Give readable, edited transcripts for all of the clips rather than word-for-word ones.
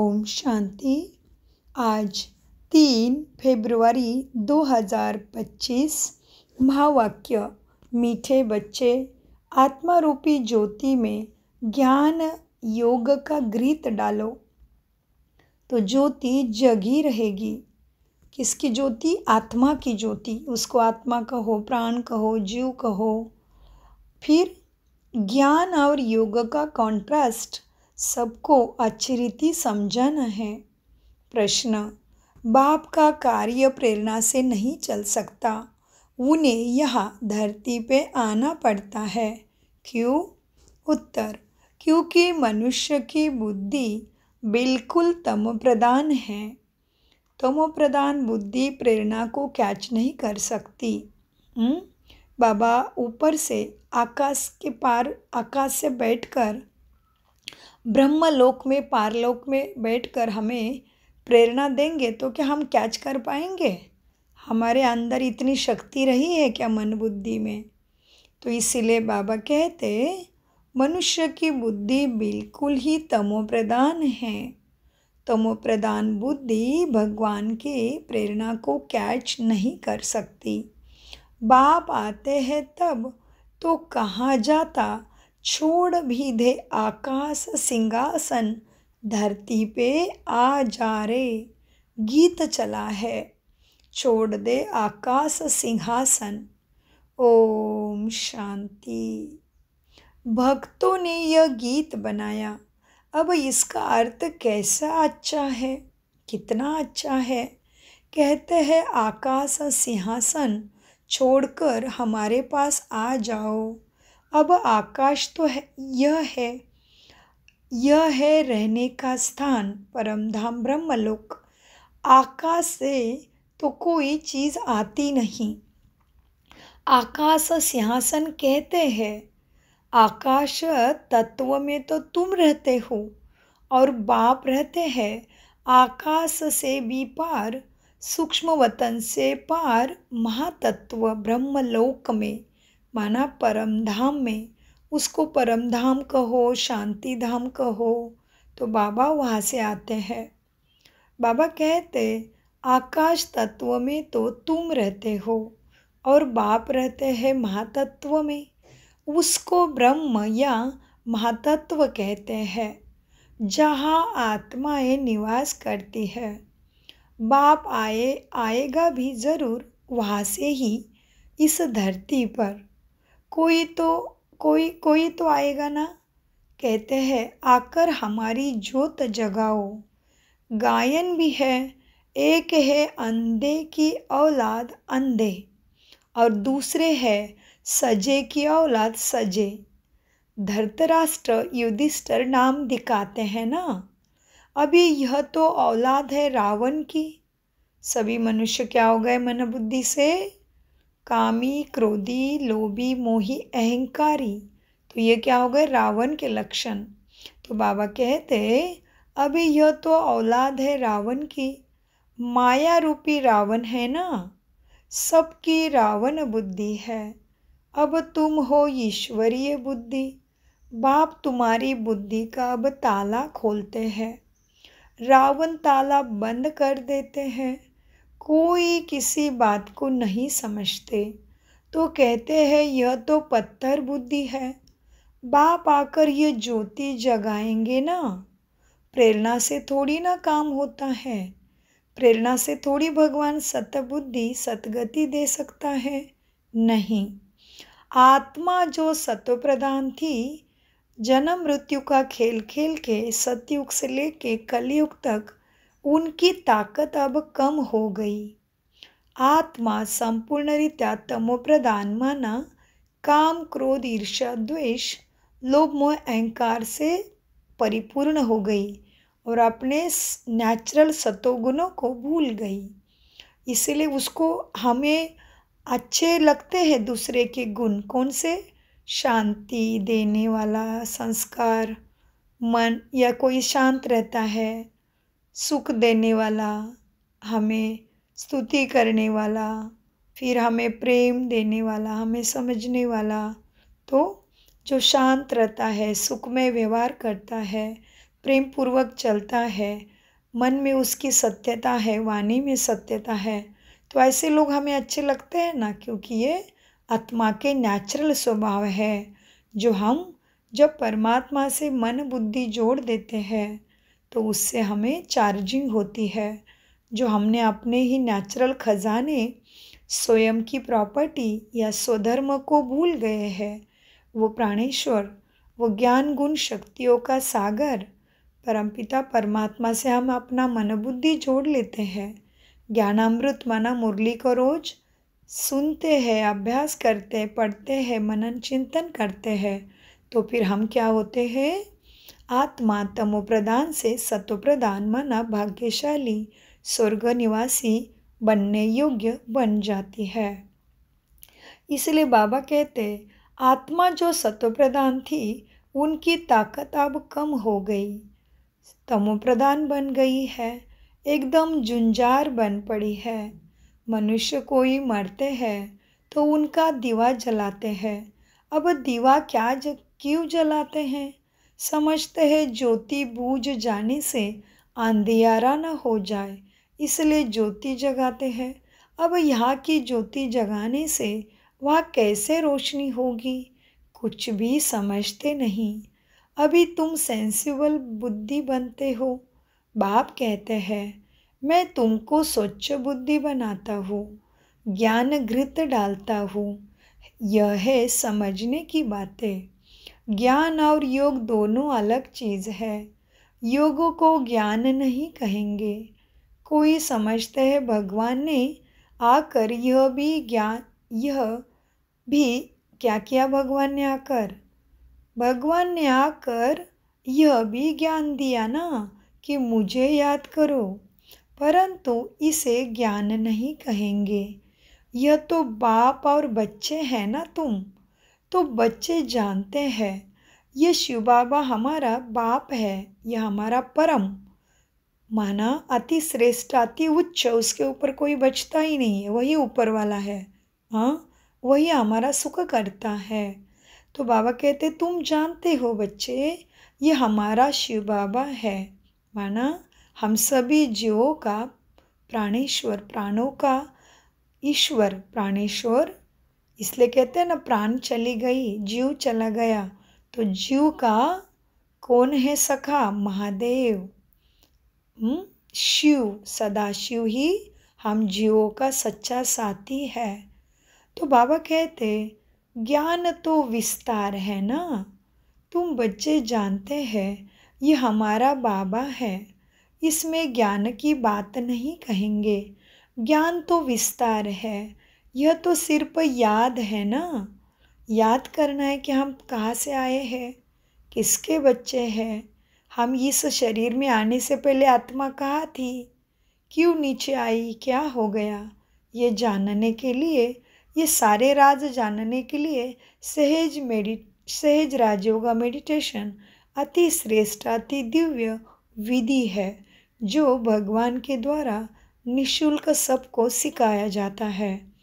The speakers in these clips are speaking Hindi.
ओम शांति। आज 3 फरवरी 2025। महावाक्य। मीठे बच्चे, आत्मा रूपी ज्योति में ज्ञान योग का घृत डालो तो ज्योति जगी रहेगी। किसकी ज्योति? आत्मा की ज्योति। उसको आत्मा कहो, प्राण कहो, जीव कहो। फिर ज्ञान और योग का कॉन्ट्रास्ट सबको अच्छी रीति समझाना है। प्रश्न: बाप का कार्य प्रेरणा से नहीं चल सकता, उन्हें यहाँ धरती पे आना पड़ता है। क्यों? उत्तर: क्योंकि मनुष्य की बुद्धि बिल्कुल तमो प्रधान है। तमो प्रधान बुद्धि प्रेरणा को कैच नहीं कर सकती। बाबा ऊपर से आकाश के पार, आकाश से बैठकर ब्रह्मलोक में, पारलोक में बैठकर हमें प्रेरणा देंगे तो क्या हम कैच कर पाएंगे? हमारे अंदर इतनी शक्ति रही है क्या मन बुद्धि में? तो इसीलिए बाबा कहते मनुष्य की बुद्धि बिल्कुल ही तमो प्रधान है। तमो प्रधान बुद्धि भगवान की प्रेरणा को कैच नहीं कर सकती। बाप आते हैं तब तो कहाँ जाता, छोड़ भी दे आकाश सिंहासन, धरती पे आ जा रे। गीत चला है, छोड़ दे आकाश सिंहासन। ओम शांति। भक्तों ने यह गीत बनाया। अब इसका अर्थ कैसा अच्छा है, कितना अच्छा है। कहते हैं आकाश सिंहासन छोड़कर हमारे पास आ जाओ। अब आकाश तो है, यह है रहने का स्थान, परम धाम ब्रह्मलोक। आकाश से तो कोई चीज़ आती नहीं। आकाश सिंहासन कहते हैं। आकाश तत्व में तो तुम रहते हो और बाप रहते हैं आकाश से भी पार, सूक्ष्म वतन से पार, महातत्व ब्रह्मलोक में, माना परम धाम में। उसको परम धाम कहो, शांति धाम कहो, तो बाबा वहाँ से आते हैं। बाबा कहते आकाश तत्व में तो तुम रहते हो और बाप रहते हैं महातत्व में। उसको ब्रह्म या महातत्व कहते हैं, जहाँ आत्माएं निवास करती है। बाप आएगा भी ज़रूर वहाँ से ही इस धरती पर। कोई तो आएगा ना। कहते हैं आकर हमारी ज्योत जगाओ। गायन भी है, एक है अंधे की औलाद अंधे और दूसरे है सजे की औलाद सजे। धृतराष्ट्र युधिष्ठिर नाम दिखाते हैं ना। अभी यह तो औलाद है रावण की। सभी मनुष्य क्या हो गए मन बुद्धि से? कामी, क्रोधी, लोभी, मोही, अहंकारी। तो ये क्या हो गए? रावण के लक्षण। तो बाबा कहते अभी यह तो औलाद है रावण की। माया रूपी रावण है ना, सबकी रावण बुद्धि है। अब तुम हो ईश्वरीय बुद्धि। बाप तुम्हारी बुद्धि का अब ताला खोलते हैं। रावण ताला बंद कर देते हैं। कोई किसी बात को नहीं समझते तो कहते हैं यह तो पत्थर बुद्धि है। बाप आकर ये ज्योति जगाएंगे ना। प्रेरणा से थोड़ी ना काम होता है। प्रेरणा से थोड़ी भगवान सतबुद्धि सतगति दे सकता है। नहीं, आत्मा जो सत्व प्रधान थी, जन्म मृत्यु का खेल खेल के सतयुग से लेके कलयुग तक उनकी ताकत अब कम हो गई। आत्मा संपूर्ण रीत्या तमो प्रधान माना काम, क्रोध, ईर्ष्या, द्वेष, लोभ, मोह, अहंकार से परिपूर्ण हो गई और अपने नेचुरल सतोगुणों को भूल गई। इसीलिए उसको हमें अच्छे लगते हैं दूसरे के गुण। कौन से? शांति देने वाला संस्कार, मन या कोई शांत रहता है, सुख देने वाला, हमें स्तुति करने वाला, फिर हमें प्रेम देने वाला, हमें समझने वाला। तो जो शांत रहता है, सुख में व्यवहार करता है, प्रेम पूर्वक चलता है, मन में उसकी सत्यता है, वाणी में सत्यता है, तो ऐसे लोग हमें अच्छे लगते हैं ना, क्योंकि ये आत्मा के नेचुरल स्वभाव है। जो हम जब परमात्मा से मन बुद्धि जोड़ देते हैं तो उससे हमें चार्जिंग होती है। जो हमने अपने ही नेचुरल खजाने, स्वयं की प्रॉपर्टी या स्वधर्म को भूल गए हैं, वो प्राणेश्वर, वो ज्ञान गुण शक्तियों का सागर परमपिता परमात्मा से हम अपना मन बुद्धि जोड़ लेते हैं। ज्ञानामृत माना मुरली को रोज सुनते हैं, अभ्यास करते हैं, पढ़ते हैं, मनन चिंतन करते हैं, तो फिर हम क्या होते हैं? आत्मा तमो प्रधान से सतो प्रधान माना भाग्यशाली स्वर्ग निवासी बनने योग्य बन जाती है। इसलिए बाबा कहते आत्मा जो सतो प्रधान थी उनकी ताकत अब कम हो गई, तमो प्रधान बन गई है, एकदम जुंजार बन पड़ी है। मनुष्य कोई मरते हैं तो उनका दीवा जलाते हैं। अब दीवा क्यों जलाते हैं? समझते हैं ज्योति बूझ जाने से अंधियारा न हो जाए, इसलिए ज्योति जगाते हैं। अब यहाँ की ज्योति जगाने से वहाँ कैसे रोशनी होगी? कुछ भी समझते नहीं। अभी तुम सेंसिबल बुद्धि बनते हो। बाप कहते हैं मैं तुमको स्वच्छ बुद्धि बनाता हूँ, ज्ञान घृत डालता हूँ। यह है समझने की बातें। ज्ञान और योग दोनों अलग चीज़ है। योग को ज्ञान नहीं कहेंगे। कोई समझते हैं भगवान ने आकर यह भी क्या किया? भगवान ने आकर यह भी ज्ञान दिया ना कि मुझे याद करो, परंतु इसे ज्ञान नहीं कहेंगे। यह तो बाप और बच्चे हैं ना, तुम तो बच्चे जानते हैं ये शिव बाबा हमारा बाप है, यह हमारा परम माना अति श्रेष्ठ, अति उच्च, उसके ऊपर कोई बचता ही नहीं है, वही ऊपर वाला है। हाँ, वही हमारा सुख करता है। तो बाबा कहते तुम जानते हो बच्चे, ये हमारा शिव बाबा है, माना हम सभी जीवों का प्राणेश्वर, प्राणों का ईश्वर, प्राणेश्वर। इसलिए कहते हैं ना प्राण चली गई जीव चला गया, तो जीव का कौन है सखा? महादेव, शिव, सदाशिव ही हम जीवों का सच्चा साथी है। तो बाबा कहते ज्ञान तो विस्तार है ना, तुम बच्चे जानते हैं ये हमारा बाबा है, इसमें ज्ञान की बात नहीं कहेंगे। ज्ञान तो विस्तार है, यह तो सिर्फ याद है ना। याद करना है कि हम कहाँ से आए हैं, किसके बच्चे हैं, हम इस शरीर में आने से पहले आत्मा कहाँ थी, क्यों नीचे आई, क्या हो गया, ये जानने के लिए, ये सारे राज जानने के लिए सहज राजयोगा मेडिटेशन अति श्रेष्ठ, अति दिव्य विधि है, जो भगवान के द्वारा निःशुल्क सबको सिखाया जाता है।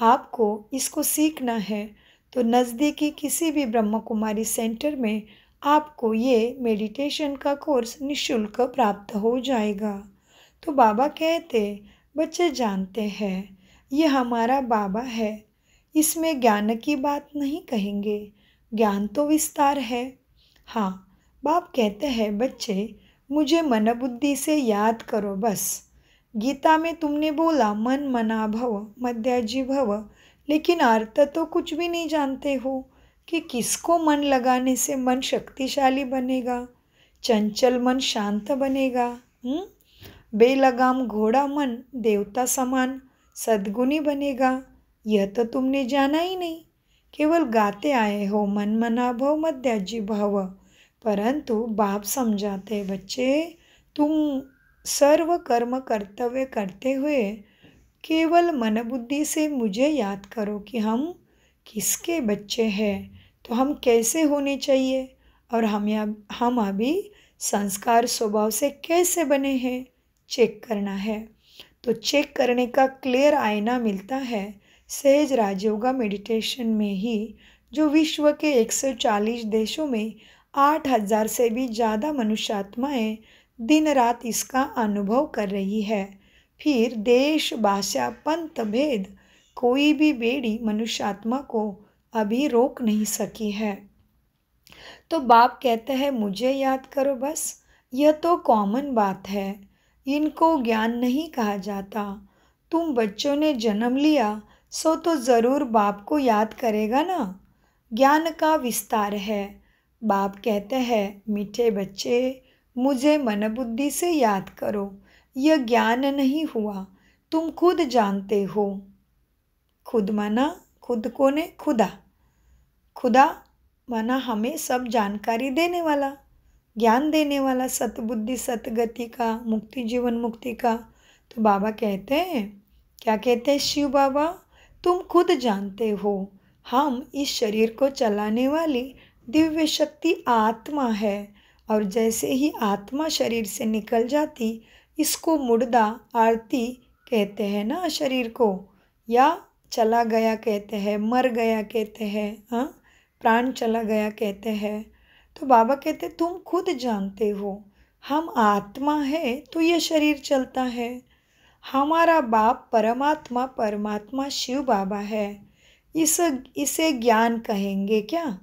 आपको इसको सीखना है तो नज़दीकी किसी भी ब्रह्म कुमारी सेंटर में आपको ये मेडिटेशन का कोर्स निःशुल्क प्राप्त हो जाएगा। तो बाबा कहते बच्चे जानते हैं ये हमारा बाबा है, इसमें ज्ञान की बात नहीं कहेंगे, ज्ञान तो विस्तार है। हाँ, बाप कहते हैं बच्चे मुझे मन बुद्धि से याद करो बस। गीता में तुमने बोला मन मना भव मध्याजी भव, लेकिन अर्थ तो कुछ भी नहीं जानते हो कि किसको मन लगाने से मन शक्तिशाली बनेगा, चंचल मन शांत बनेगा, बेलगाम घोड़ा मन देवता समान सद्गुणी बनेगा। यह तो तुमने जाना ही नहीं, केवल गाते आए हो मन मना भव मध्याजी भव। परंतु बाप समझाते बच्चे तुम सर्व कर्म कर्तव्य करते हुए केवल मन बुद्धि से मुझे याद करो कि हम किसके बच्चे हैं, तो हम कैसे होने चाहिए और हम अभी संस्कार स्वभाव से कैसे बने हैं चेक करना है। तो चेक करने का क्लियर आईना मिलता है सहज राजयोगा मेडिटेशन में ही, जो विश्व के 140 देशों में 8000 से भी ज़्यादा मनुष्य आत्माएँ दिन रात इसका अनुभव कर रही है। फिर देश, भाषा, पंथ भेद कोई भी बेड़ी मनुष्य आत्मा को अभी रोक नहीं सकी है। तो बाप कहते हैं मुझे याद करो बस। यह तो कॉमन बात है, इनको ज्ञान नहीं कहा जाता। तुम बच्चों ने जन्म लिया सो तो ज़रूर बाप को याद करेगा ना। ज्ञान का विस्तार है। बाप कहते हैं मीठे बच्चे, मुझे मन बुद्धि से याद करो। यह ज्ञान नहीं हुआ, तुम खुद जानते हो। खुद माना खुद को ने खुदा, खुदा माना हमें सब जानकारी देने वाला, ज्ञान देने वाला, सतबुद्धि सतगति का, मुक्ति जीवन मुक्ति का। तो बाबा कहते हैं, क्या कहते हैं शिव बाबा, तुम खुद जानते हो हम इस शरीर को चलाने वाली दिव्य शक्ति आत्मा है। और जैसे ही आत्मा शरीर से निकल जाती, इसको मुर्दा आरती कहते हैं ना शरीर को, या चला गया कहते हैं, मर गया कहते हैं, हाँ प्राण चला गया कहते हैं। तो बाबा कहते तुम खुद जानते हो हम आत्मा है तो यह शरीर चलता है। हमारा बाप परमात्मा, परमात्मा शिव बाबा है। इसे ज्ञान कहेंगे क्या?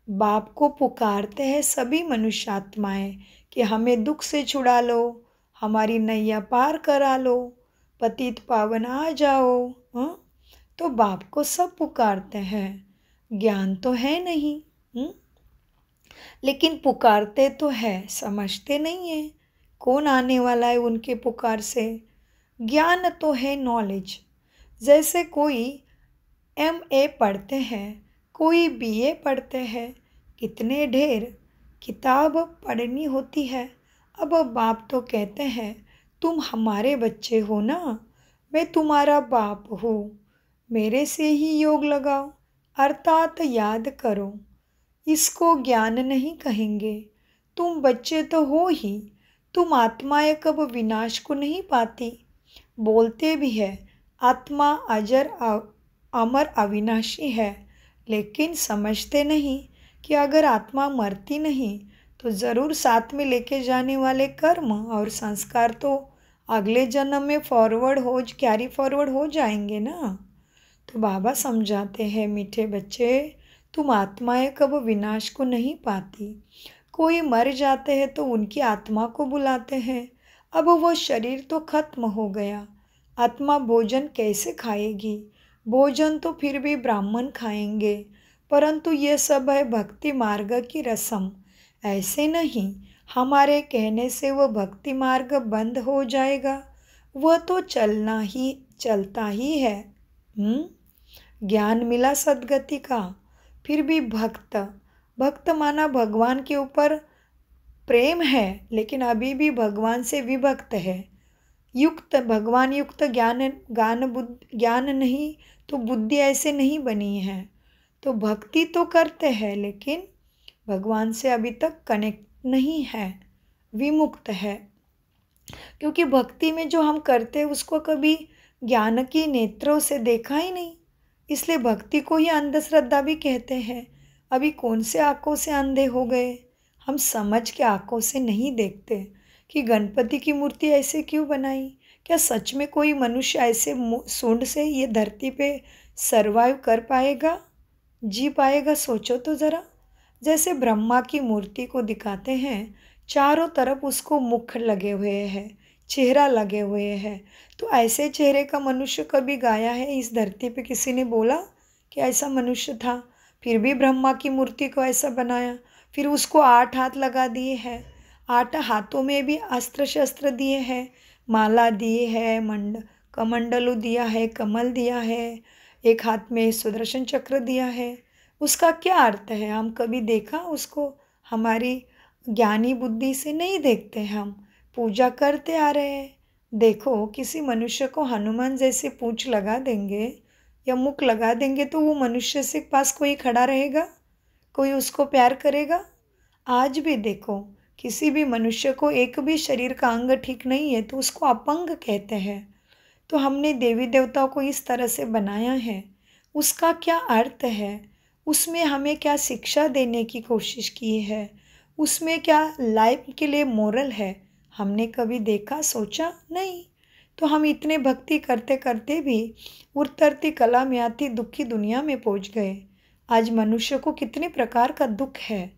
बाप को पुकारते हैं सभी मनुष्य आत्माएं कि हमें दुख से छुड़ा लो, हमारी नैया पार करा लो, पतित पावन आ जाओ। तो बाप को सब पुकारते हैं, ज्ञान तो है नहीं, लेकिन पुकारते तो है, समझते नहीं है कौन आने वाला है उनके पुकार से। ज्ञान तो है नॉलेज। जैसे कोई MA पढ़ते हैं, कोई BA पढ़ते हैं, कितने ढेर किताब पढ़नी होती है। अब बाप तो कहते हैं तुम हमारे बच्चे हो ना, मैं तुम्हारा बाप हूँ, मेरे से ही योग लगाओ, अर्थात याद करो। इसको ज्ञान नहीं कहेंगे। तुम बच्चे तो हो ही, तुम आत्माएं कब विनाश को नहीं पाती। बोलते भी है आत्मा अजर अमर अविनाशी है, लेकिन समझते नहीं कि अगर आत्मा मरती नहीं तो ज़रूर साथ में लेके जाने वाले कर्म और संस्कार तो अगले जन्म में कैरी फॉरवर्ड हो जाएंगे ना। तो बाबा समझाते हैं मीठे बच्चे, तुम आत्माएं कब विनाश को नहीं पाती। कोई मर जाते हैं तो उनकी आत्मा को बुलाते हैं। अब वो शरीर तो खत्म हो गया, आत्मा भोजन कैसे खाएगी? भोजन तो फिर भी ब्राह्मण खाएंगे, परंतु ये सब है भक्ति मार्ग की रस्म। ऐसे नहीं हमारे कहने से वह भक्ति मार्ग बंद हो जाएगा, वह तो चलता ही है। ज्ञान मिला सद्गति का, फिर भी भक्त माना भगवान के ऊपर प्रेम है, लेकिन अभी भी भगवान से विभक्त है। भगवान युक्त ज्ञान नहीं तो बुद्धि ऐसे नहीं बनी है। तो भक्ति तो करते हैं, लेकिन भगवान से अभी तक कनेक्ट नहीं है, विमुक्त है। क्योंकि भक्ति में जो हम करते हैं उसको कभी ज्ञान की नेत्रों से देखा ही नहीं, इसलिए भक्ति को ही अंधश्रद्धा भी कहते हैं। अभी कौन से आँखों से अंधे हो गए, हम समझ के आँखों से नहीं देखते कि गणपति की मूर्ति ऐसे क्यों बनाई। क्या सच में कोई मनुष्य ऐसे सूंड से ये धरती पे सरवाइव कर पाएगा, जी पाएगा? सोचो तो ज़रा। जैसे ब्रह्मा की मूर्ति को दिखाते हैं, चारों तरफ उसको मुख लगे हुए हैं, चेहरा लगे हुए हैं। तो ऐसे चेहरे का मनुष्य कभी गाया है इस धरती पे? किसी ने बोला कि ऐसा मनुष्य था? फिर भी ब्रह्मा की मूर्ति को ऐसा बनाया, फिर उसको 8 हाथ लगा दिए हैं, 8 हाथों में भी अस्त्र शस्त्र दिए हैं, माला दिए है, कमंडलू दिया है, कमल दिया है, एक हाथ में सुदर्शन चक्र दिया है। उसका क्या अर्थ है? हम कभी देखा उसको? हमारी ज्ञानी बुद्धि से नहीं देखते, हम पूजा करते आ रहे हैं। देखो किसी मनुष्य को हनुमान जैसे पूंछ लगा देंगे या मुख लगा देंगे तो वो मनुष्य से पास कोई खड़ा रहेगा? कोई उसको प्यार करेगा? आज भी देखो किसी भी मनुष्य को एक भी शरीर का अंग ठीक नहीं है तो उसको अपंग कहते हैं। तो हमने देवी देवताओं को इस तरह से बनाया है, उसका क्या अर्थ है? उसमें हमें क्या शिक्षा देने की कोशिश की है? उसमें क्या लाइफ के लिए मोरल है? हमने कभी देखा, सोचा नहीं। तो हम इतने भक्ति करते करते भी उतरती कला में आती दुखी दुनिया में पहुंच गए। आज मनुष्य को कितने प्रकार का दुख है।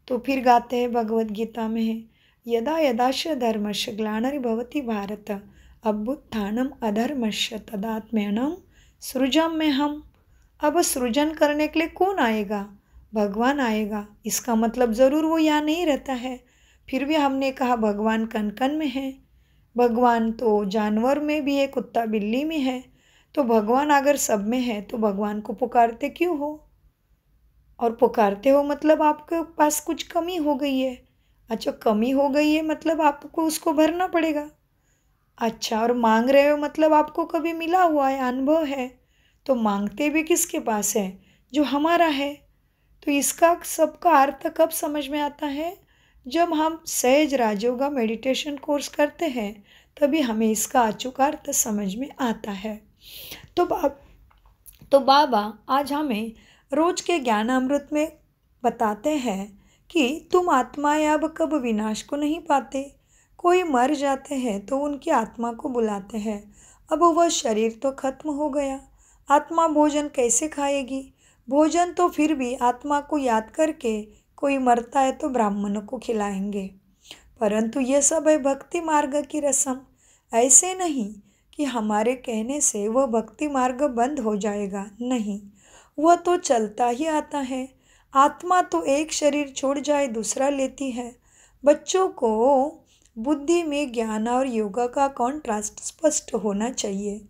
तो फिर गाते हैं भगवत गीता में है, यदा यदाश धर्मस्य ग्लानिर्भवति भारत अभ्युत्थानम अधर्मस्य तदात्म्यनम सृजम में हम। अब सृजन करने के लिए कौन आएगा? भगवान आएगा। इसका मतलब ज़रूर वो यहाँ नहीं रहता है। फिर भी हमने कहा भगवान कण कण में है। भगवान तो जानवर में भी है, कुत्ता बिल्ली में है। तो भगवान अगर सब में है तो भगवान को पुकारते क्यों हो? और पुकारते हो मतलब आपके पास कुछ कमी हो गई है। अच्छा, कमी हो गई है मतलब आपको उसको भरना पड़ेगा। अच्छा, और मांग रहे हो मतलब आपको कभी मिला हुआ है, अनुभव है। तो मांगते भी किसके पास है? जो हमारा है। तो इसका सबका अर्थ कब समझ में आता है? जब हम सहज राजयोगा मेडिटेशन कोर्स करते हैं तभी हमें इसका अचूक अर्थ समझ में आता है। तो बाबा आज हमें रोज के ज्ञान अमृत में बताते हैं कि तुम आत्माएं अब कब विनाश को नहीं पाते। कोई मर जाते हैं तो उनकी आत्मा को बुलाते हैं। अब वह शरीर तो खत्म हो गया, आत्मा भोजन कैसे खाएगी? भोजन तो फिर भी आत्मा को याद करके, कोई मरता है तो ब्राह्मणों को खिलाएंगे। परंतु यह सब है भक्ति मार्ग की रस्म। ऐसे नहीं कि हमारे कहने से वह भक्ति मार्ग बंद हो जाएगा, नहीं, वह तो चलता ही आता है। आत्मा तो एक शरीर छोड़ जाए दूसरा लेती है। बच्चों को बुद्धि में ज्ञान और योगा का कॉन्ट्रास्ट स्पष्ट होना चाहिए।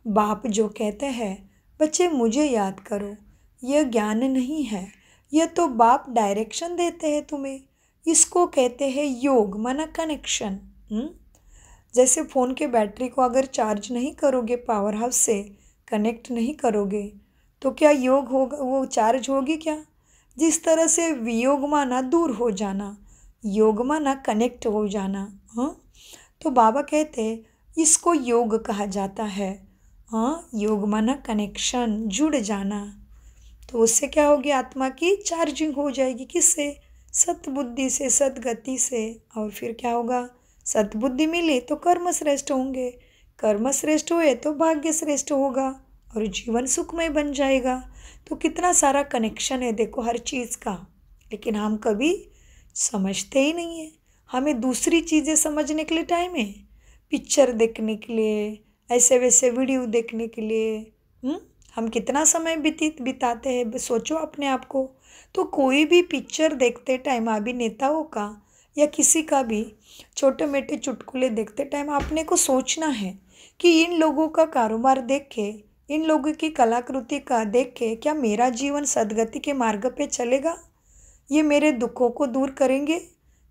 बाप जो कहते हैं बच्चे मुझे याद करो, यह ज्ञान नहीं है, यह तो बाप डायरेक्शन देते हैं तुम्हें। इसको कहते हैं योग, माना कनेक्शन। जैसे फ़ोन के बैटरी को अगर चार्ज नहीं करोगे, पावर हाउस से कनेक्ट नहीं करोगे तो क्या योग होगा? वो चार्ज होगी क्या? जिस तरह से वियोग माना दूर हो जाना, योग माना कनेक्ट हो जाना। तो बाबा कहते इसको योग कहा जाता है। योग माना कनेक्शन, जुड़ जाना। तो उससे क्या होगी? आत्मा की चार्जिंग हो जाएगी। किससे? सतबुद्धि से, सदगति से। और फिर क्या होगा? सतबुद्धि मिली तो कर्म श्रेष्ठ होंगे, कर्म श्रेष्ठ हुए तो भाग्य श्रेष्ठ होगा और जीवन सुखमय बन जाएगा। तो कितना सारा कनेक्शन है देखो हर चीज़ का। लेकिन हम कभी समझते ही नहीं है। हमें दूसरी चीज़ें समझने के लिए टाइम है, पिक्चर देखने के लिए, ऐसे वैसे वीडियो देखने के लिए। हम कितना समय बिताते हैं, सोचो अपने आप को। तो कोई भी पिक्चर देखते टाइम, अभिनेताओं का या किसी का भी छोटे मोटे चुटकुले देखते टाइम आपने को सोचना है कि इन लोगों का कारोबार देख के, इन लोगों की कलाकृति का देख के क्या मेरा जीवन सद्गति के मार्ग पे चलेगा? ये मेरे दुखों को दूर करेंगे?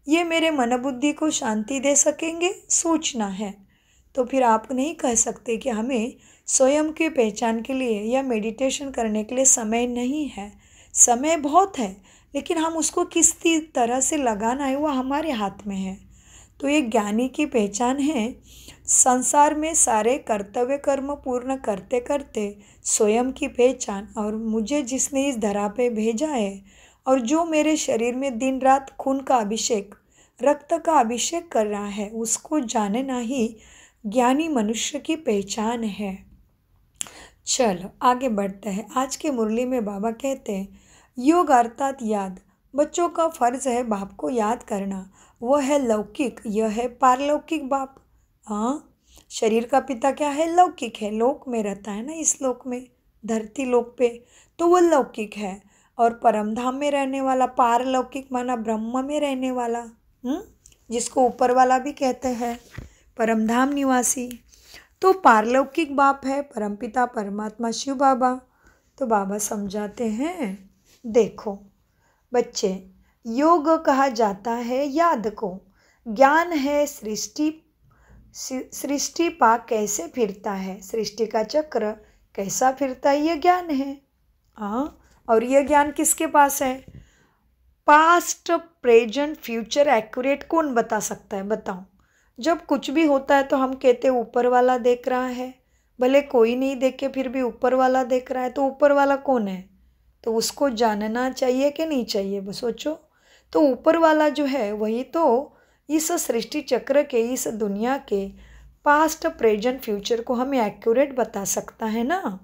ये मेरे मन बुद्धि को शांति दे सकेंगे? सोचना है। तो फिर आप नहीं कह सकते कि हमें स्वयं की पहचान के लिए या मेडिटेशन करने के लिए समय नहीं है। समय बहुत है, लेकिन हम उसको किस तरह से लगाना है वो हमारे हाथ में है। तो ये ज्ञानी की पहचान है, संसार में सारे कर्तव्य कर्म पूर्ण करते करते स्वयं की पहचान, और मुझे जिसने इस धरा पे भेजा है और जो मेरे शरीर में दिन रात खून का अभिषेक, रक्त का अभिषेक कर रहा है, उसको जानना ही ज्ञानी मनुष्य की पहचान है। चलो आगे बढ़ते हैं। आज के मुरली में बाबा कहते हैं योग अर्थात याद। बच्चों का फर्ज है बाप को याद करना। वह है लौकिक, यह है पारलौकिक बाप। शरीर का पिता क्या है? लौकिक है, लोक में रहता है ना, इस लोक में, धरती लोक पे, तो वह लौकिक है। और परमधाम में रहने वाला पारलौकिक माना ब्रह्म में रहने वाला, जिसको ऊपर वाला भी कहते हैं, परमधाम निवासी। तो पारलौकिक बाप है परमपिता परमात्मा शिव बाबा। तो बाबा समझाते हैं, देखो बच्चे, योग कहा जाता है याद को। ज्ञान है सृष्टि पाक कैसे फिरता है, सृष्टि का चक्र कैसा फिरता है, ये ज्ञान है। और ये ज्ञान किसके पास है? पास्ट प्रेजेंट फ्यूचर एक्यूरेट कौन बता सकता है? बताओ। जब कुछ भी होता है तो हम कहते हैं ऊपर वाला देख रहा है, भले कोई नहीं देखे फिर भी ऊपर वाला देख रहा है। तो ऊपर वाला कौन है? तो उसको जानना चाहिए कि नहीं चाहिए? बस सोचो। तो ऊपर वाला जो है वही तो इस सृष्टि चक्र के, इस दुनिया के पास्ट प्रेजेंट फ्यूचर को हमें एक्यूरेट बता सकता है ना,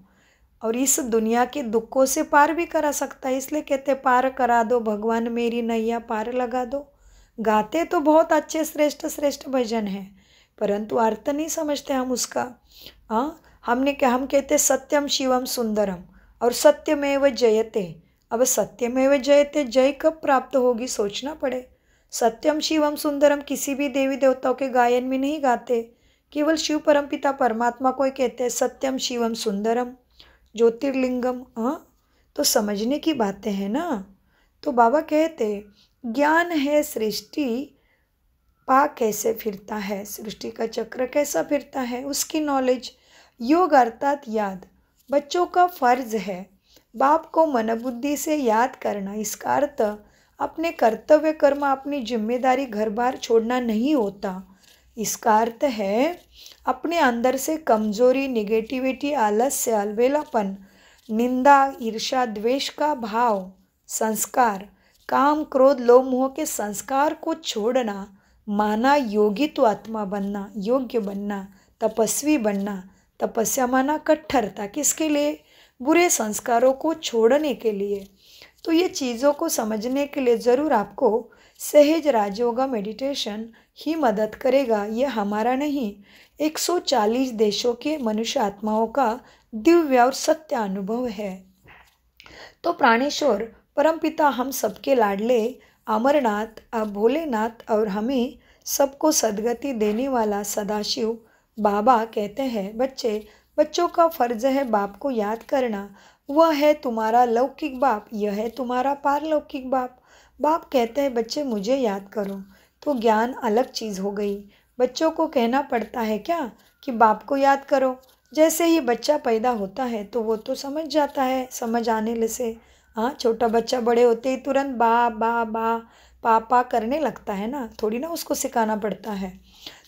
और इस दुनिया के दुखों से पार भी करा सकता है। इसलिए कहते पार करा दो भगवान मेरी नैया पार लगा दो। गाते तो बहुत अच्छे श्रेष्ठ श्रेष्ठ भजन हैं, परंतु अर्थ नहीं समझते हम उसका। हम कहते सत्यम शिवम सुंदरम और सत्यमेव जयते। अब सत्यमेव जयते जय कब प्राप्त होगी सोचना पड़े। सत्यम शिवम सुंदरम किसी भी देवी देवताओं के गायन में नहीं गाते, केवल शिव परमपिता परमात्मा को ही कहते हैं सत्यम शिवम सुंदरम ज्योतिर्लिंगम। तो समझने की बातें हैं ना। तो बाबा कहते ज्ञान है सृष्टि पा कैसे फिरता है, सृष्टि का चक्र कैसा फिरता है, उसकी नॉलेज। योग अर्थात याद, बच्चों का फर्ज है बाप को मन बुद्धि से याद करना। इसका अर्थ अपने कर्तव्य कर्म, अपनी जिम्मेदारी घर बार छोड़ना नहीं होता। इसका अर्थ है अपने अंदर से कमजोरी, निगेटिविटी, आलस्य, अलबेलापन, निंदा, ईर्ष्या, द्वेष का भाव, संस्कार, काम, क्रोध, लोभ, मोह के संस्कार को छोड़ना, माना योगी तो आत्मा बनना, योग्य बनना, तपस्वी बनना। तपस्या माना कट्ठरता, किसके लिए? बुरे संस्कारों को छोड़ने के लिए। तो ये चीज़ों को समझने के लिए ज़रूर आपको सहज राजयोगा मेडिटेशन ही मदद करेगा। ये हमारा नहीं, 140 देशों के मनुष्य आत्माओं का दिव्य और सत्य अनुभव है। तो प्राणेश्वर परमपिता हम सबके लाडले अमरनाथ, भोलेनाथ और हमें सबको सद्गति देने वाला सदाशिव बाबा कहते हैं बच्चों का फर्ज है बाप को याद करना। वह है तुम्हारा लौकिक बाप, यह है तुम्हारा पारलौकिक बाप। बाप कहते हैं बच्चे मुझे याद करो। तो ज्ञान अलग चीज़ हो गई। बच्चों को कहना पड़ता है क्या कि बाप को याद करो। जैसे ही बच्चा पैदा होता है तो वो तो समझ जाता है, समझ आने से। छोटा बच्चा बड़े होते ही तुरंत बा बा बा पापा करने लगता है ना, थोड़ी ना उसको सिखाना पड़ता है।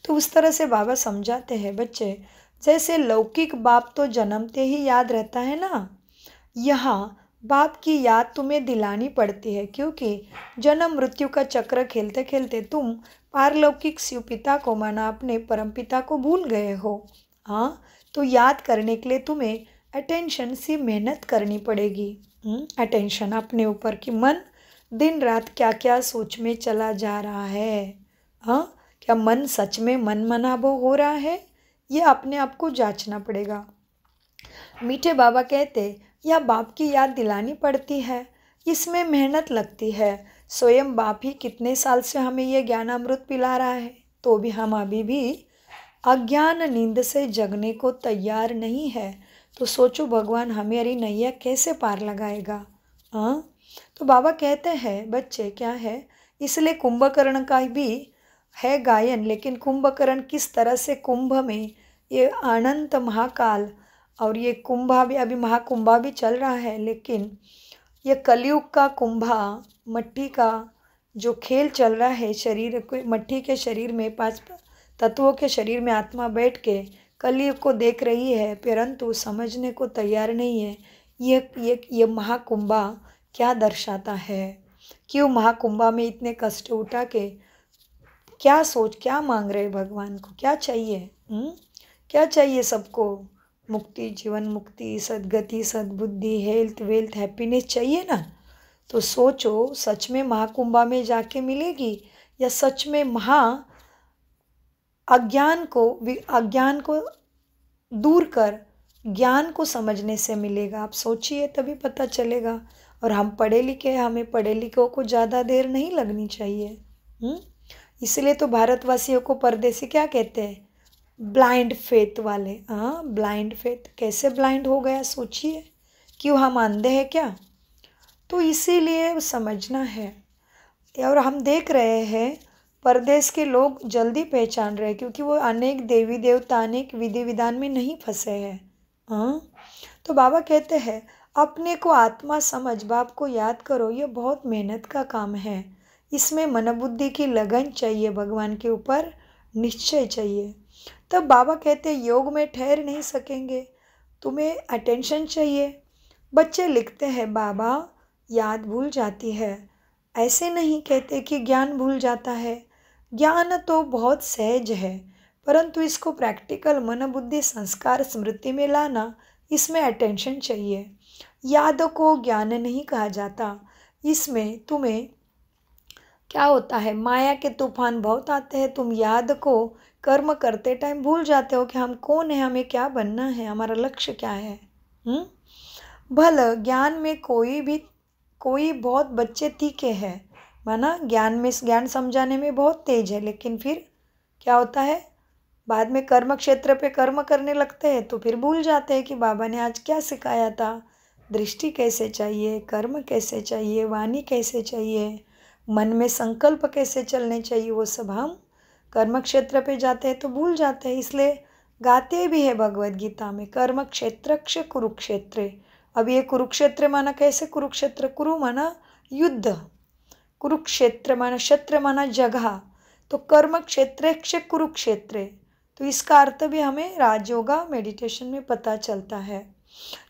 तो उस तरह से बाबा समझाते हैं बच्चे, जैसे लौकिक बाप तो जन्मते ही याद रहता है ना, यहाँ बाप की याद तुम्हें दिलानी पड़ती है, क्योंकि जन्म मृत्यु का चक्र खेलते खेलते तुम पारलौकिक शिव पिता को माना अपने परमपिता को भूल गए हो। तो याद करने के लिए तुम्हें अटेंशन से मेहनत करनी पड़ेगी। अटेंशन अपने ऊपर कि मन दिन रात क्या क्या सोच में चला जा रहा है। क्या मन सच में मन मनाबो हो रहा है, ये अपने आप को जांचना पड़ेगा। मीठे बाबा कहते यह बाप की याद दिलानी पड़ती है, इसमें मेहनत लगती है। स्वयं बाप ही कितने साल से हमें यह ज्ञानामृत पिला रहा है, तो भी हम अभी भी अज्ञान नींद से जगने को तैयार नहीं है। तो सोचो भगवान हमारी नैया कैसे पार लगाएगा। तो बाबा कहते हैं बच्चे क्या है, इसलिए कुंभकर्ण का भी है गायन, लेकिन कुंभकर्ण किस तरह से कुंभ में ये अनंत महाकाल और ये कुंभा भी, अभी महाकुंभा भी चल रहा है, लेकिन ये कलयुग का कुंभा मट्टी का जो खेल चल रहा है, शरीर को मट्टी के शरीर में 5 तत्वों के शरीर में आत्मा बैठ के कलयुग को देख रही है, परंतु समझने को तैयार नहीं है। ये महाकुंभा क्या दर्शाता है, क्यों महाकुंभा में इतने कष्ट उठा के क्या मांग रहे भगवान को, क्या चाहिए? क्या चाहिए सबको? मुक्ति, जीवन मुक्ति, सद्गति, सद्बुद्धि, हेल्थ, वेल्थ, हैप्पीनेस चाहिए ना। तो सोचो सच में महाकुंभा में जाके मिलेगी या सच में अज्ञान को दूर कर ज्ञान को समझने से मिलेगा। आप सोचिए तभी पता चलेगा। और हम पढ़े लिखे, हमें पढ़े लिखों को ज़्यादा देर नहीं लगनी चाहिए। इसलिए तो भारतवासियों को परदेसी क्या कहते हैं? ब्लाइंड फेथ वाले। Blind faith. कैसे ब्लाइंड हो गया सोचिए, क्यों हम अंधे हैं क्या? तो इसीलिए समझना है। और हम देख रहे हैं परदेश के लोग जल्दी पहचान रहे हैं, क्योंकि वो अनेक देवी देवता, अनेक विधि विधान में नहीं फंसे हैं। तो बाबा कहते हैं अपने को आत्मा समझ, बाप को याद करो। ये बहुत मेहनत का काम है, इसमें मन बुद्धि की लगन चाहिए, भगवान के ऊपर निश्चय चाहिए। तब बाबा कहते योग में ठहर नहीं सकेंगे, तुम्हें अटेंशन चाहिए। बच्चे लिखते हैं बाबा याद भूल जाती है। ऐसे नहीं कहते कि ज्ञान भूल जाता है, ज्ञान तो बहुत सहज है, परंतु इसको प्रैक्टिकल मन बुद्धि संस्कार स्मृति में लाना, इसमें अटेंशन चाहिए। याद को ज्ञान नहीं कहा जाता। इसमें तुम्हें क्या होता है, माया के तूफान बहुत आते हैं। तुम याद को कर्म करते टाइम भूल जाते हो कि हम कौन है, हमें क्या बनना है, हमारा लक्ष्य क्या है। भल ज्ञान में कोई बहुत बच्चे तीखे हैं, माना ज्ञान समझाने में बहुत तेज है, लेकिन फिर क्या होता है, बाद में कर्म क्षेत्र पे कर्म करने लगते हैं तो फिर भूल जाते हैं कि बाबा ने आज क्या सिखाया था, दृष्टि कैसे चाहिए, कर्म कैसे चाहिए, वाणी कैसे चाहिए, मन में संकल्प कैसे चलने चाहिए, वो सब हम कर्म क्षेत्र पे जाते हैं तो भूल जाते हैं। इसलिए गाते भी है भगवद गीता में, कर्म क्षेत्रक्ष कुरुक्षेत्र। अब ये कुरुक्षेत्र माना कैसे, कुरुक्षेत्र, कुरु माना युद्ध, कुरुक्षेत्र माना क्षेत्र माना जगह, तो कर्म क्षेत्रक्ष कुरुक्षेत्र। तो इसका अर्थ भी हमें राजयोगा मेडिटेशन में पता चलता है।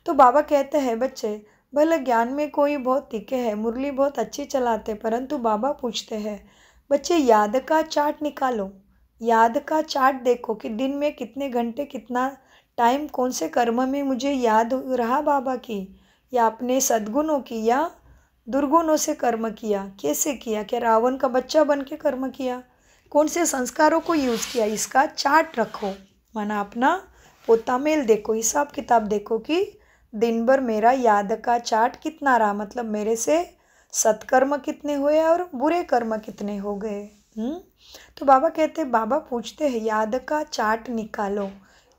तो बाबा कहते हैं बच्चे, भले ज्ञान में कोई बहुत तीखे है, मुरली बहुत अच्छी चलाते, परंतु बाबा पूछते हैं बच्चे याद का चार्ट निकालो, याद का चार्ट देखो कि दिन में कितने घंटे कितना टाइम कौन से कर्म में मुझे याद रहा बाबा की, या अपने सद्गुणों की या दुर्गुणों से कर्म किया, कैसे किया, क्या रावण का बच्चा बन के कर्म किया, कौन से संस्कारों को यूज़ किया, इसका चार्ट रखो। माना अपना पोता मेल देखो, हिसाब किताब देखो कि दिन भर मेरा याद का चार्ट कितना रहा, मतलब मेरे से सत्कर्म कितने हुए और बुरे कर्म कितने हो गए। तो बाबा कहते, बाबा पूछते हैं याद का चार्ट निकालो,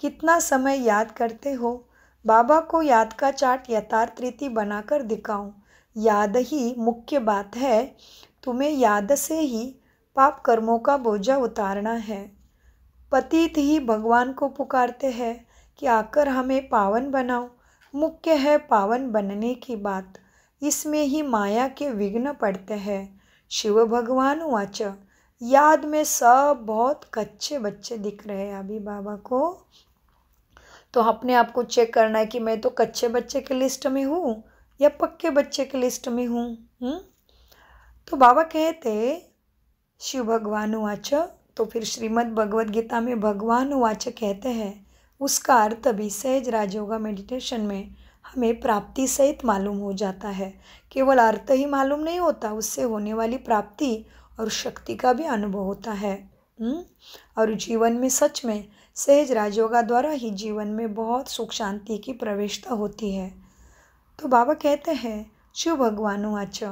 कितना समय याद करते हो। बाबा को याद का चार्ट यथार्थ रीति बनाकर दिखाऊं, याद ही मुख्य बात है, तुम्हें याद से ही पाप कर्मों का बोझा उतारना है। पतित ही भगवान को पुकारते हैं कि आकर हमें पावन बनाओ, मुख्य है पावन बनने की बात, इसमें ही माया के विघ्न पड़ते हैं। शिव भगवान वाच, याद में सब बहुत कच्चे बच्चे दिख रहे हैं अभी बाबा को, तो अपने आप को चेक करना है कि मैं तो कच्चे बच्चे के लिस्ट में हूँ या पक्के बच्चे के लिस्ट में हूँ। तो बाबा कहते शिव भगवान वाच, तो फिर श्रीमद् भगवद गीता में भगवान वाच कहते हैं, उसका अर्थ भी सहज राजयोगा मेडिटेशन में हमें प्राप्ति सहित मालूम हो जाता है। केवल अर्थ ही मालूम नहीं होता, उससे होने वाली प्राप्ति और शक्ति का भी अनुभव होता है। और जीवन में सच में सहज राजयोगा द्वारा ही जीवन में बहुत सुख शांति की प्रवेशता होती है। तो बाबा कहते हैं शिव भगवान वाच,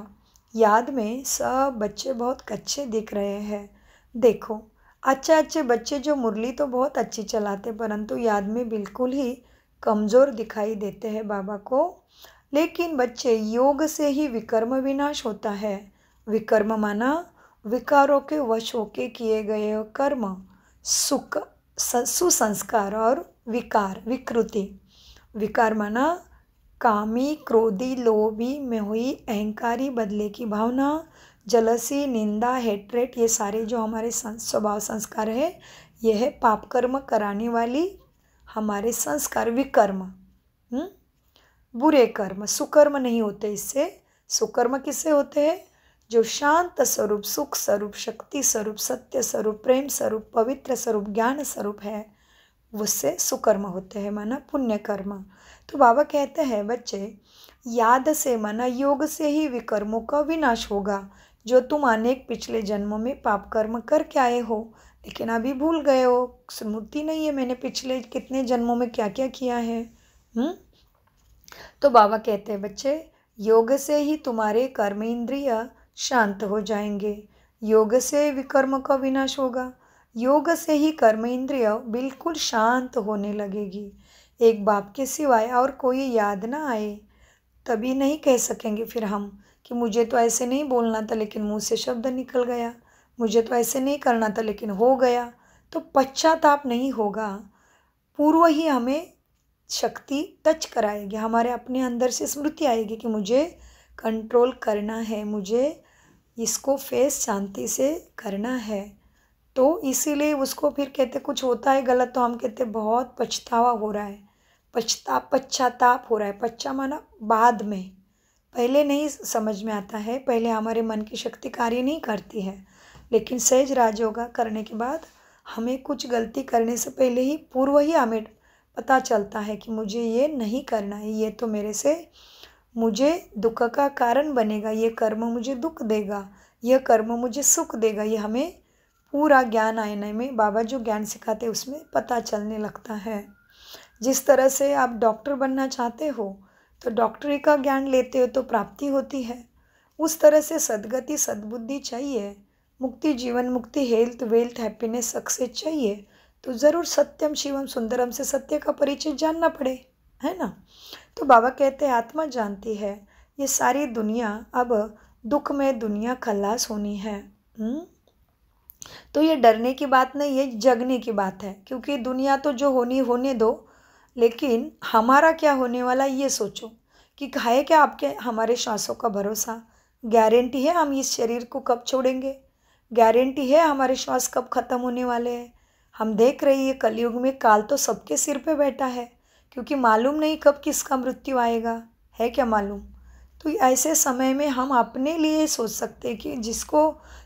याद में सब बच्चे बहुत कच्चे दिख रहे हैं। देखो अच्छे बच्चे जो मुरली तो बहुत अच्छी चलाते, परंतु याद में बिल्कुल ही कमज़ोर दिखाई देते हैं बाबा को। लेकिन बच्चे योग से ही विकर्म विनाश होता है। विकर्म माना विकारों के वश होके किए गए कर्म, सुसंस्कार और विकार विकृति। विकार माना कामी, क्रोधी, लोभी, मोही, अहंकारी, बदले की भावना, जलसी, निंदा, हेट्रेट, ये सारे जो हमारे स्वभाव संस्कार है, यह है पाप कर्म कराने वाली हमारे संस्कार विकर्म। बुरे कर्म, सुकर्म नहीं होते इससे। सुकर्म किससे होते हैं, जो शांत स्वरूप, सुख स्वरूप, शक्ति स्वरूप, सत्य स्वरूप, प्रेम स्वरूप, पवित्र स्वरूप, ज्ञान स्वरूप है, उससे सुकर्म होते हैं, माना पुण्य कर्म। तो बाबा कहते हैं बच्चे, याद से माना योग से ही विकर्मों का विनाश होगा। जो तुम अनेक पिछले जन्मों में पाप कर्म करके आए हो, लेकिन अभी भूल गए हो, स्मृति नहीं है मैंने पिछले कितने जन्मों में क्या क्या किया है। तो बाबा कहते हैं बच्चे, योग से ही तुम्हारे कर्म इंद्रिय शांत हो जाएंगे, योग से विकर्म का विनाश होगा, योग से ही कर्म इंद्रिय बिल्कुल शांत होने लगेगी। एक बाप के सिवाय और कोई याद ना आए, तभी नहीं कह सकेंगे फिर हम कि मुझे तो ऐसे नहीं बोलना था लेकिन मुंह से शब्द निकल गया, मुझे तो ऐसे नहीं करना था लेकिन हो गया। तो पश्चाताप नहीं होगा, पूर्व ही हमें शक्ति टच कराएगी, हमारे अपने अंदर से स्मृति आएगी कि मुझे कंट्रोल करना है, मुझे इसको फेस शांति से करना है। तो इसीलिए उसको फिर कहते कुछ होता है गलत तो हम कहते बहुत पछतावा हो रहा है, पश्चाताप हो रहा है। पश्चा माना बाद में, पहले नहीं समझ में आता है, पहले हमारे मन की शक्ति कार्य नहीं करती है, लेकिन सहज राजयोगा करने के बाद हमें कुछ गलती करने से पहले ही पूर्व ही हमें पता चलता है कि मुझे ये नहीं करना है, ये तो मेरे से मुझे दुख का कारण बनेगा, ये कर्म मुझे दुख देगा, यह कर्म मुझे सुख देगा। ये हमें पूरा ज्ञान आने में बाबा जो ज्ञान सिखाते उसमें पता चलने लगता है। जिस तरह से आप डॉक्टर बनना चाहते हो तो डॉक्टरी का ज्ञान लेते हो तो प्राप्ति होती है, उस तरह से सद्गति सद्बुद्धि चाहिए, मुक्ति जीवन मुक्ति हेल्थ वेल्थ हैप्पीनेस सक्सेस चाहिए तो ज़रूर सत्यम शिवम सुंदरम से सत्य का परिचय जानना पड़े, है ना। तो बाबा कहते हैं आत्मा जानती है ये सारी दुनिया अब दुख में दुनिया खल्लास होनी है। तो ये डरने की बात नहीं है, जगने की बात है, क्योंकि दुनिया तो जो होनी होने दो, लेकिन हमारा क्या होने वाला ये सोचो कि है क्या आपके हमारे श्वासों का भरोसा, गारंटी है हम इस शरीर को कब छोड़ेंगे, गारंटी है हमारे श्वास कब ख़त्म होने वाले हैं। हम देख रही है कलयुग में काल तो सबके सिर पे बैठा है, क्योंकि मालूम नहीं कब किसका मृत्यु आएगा, है क्या मालूम। तो ऐसे समय में हम अपने लिए सोच सकते हैं कि जिसको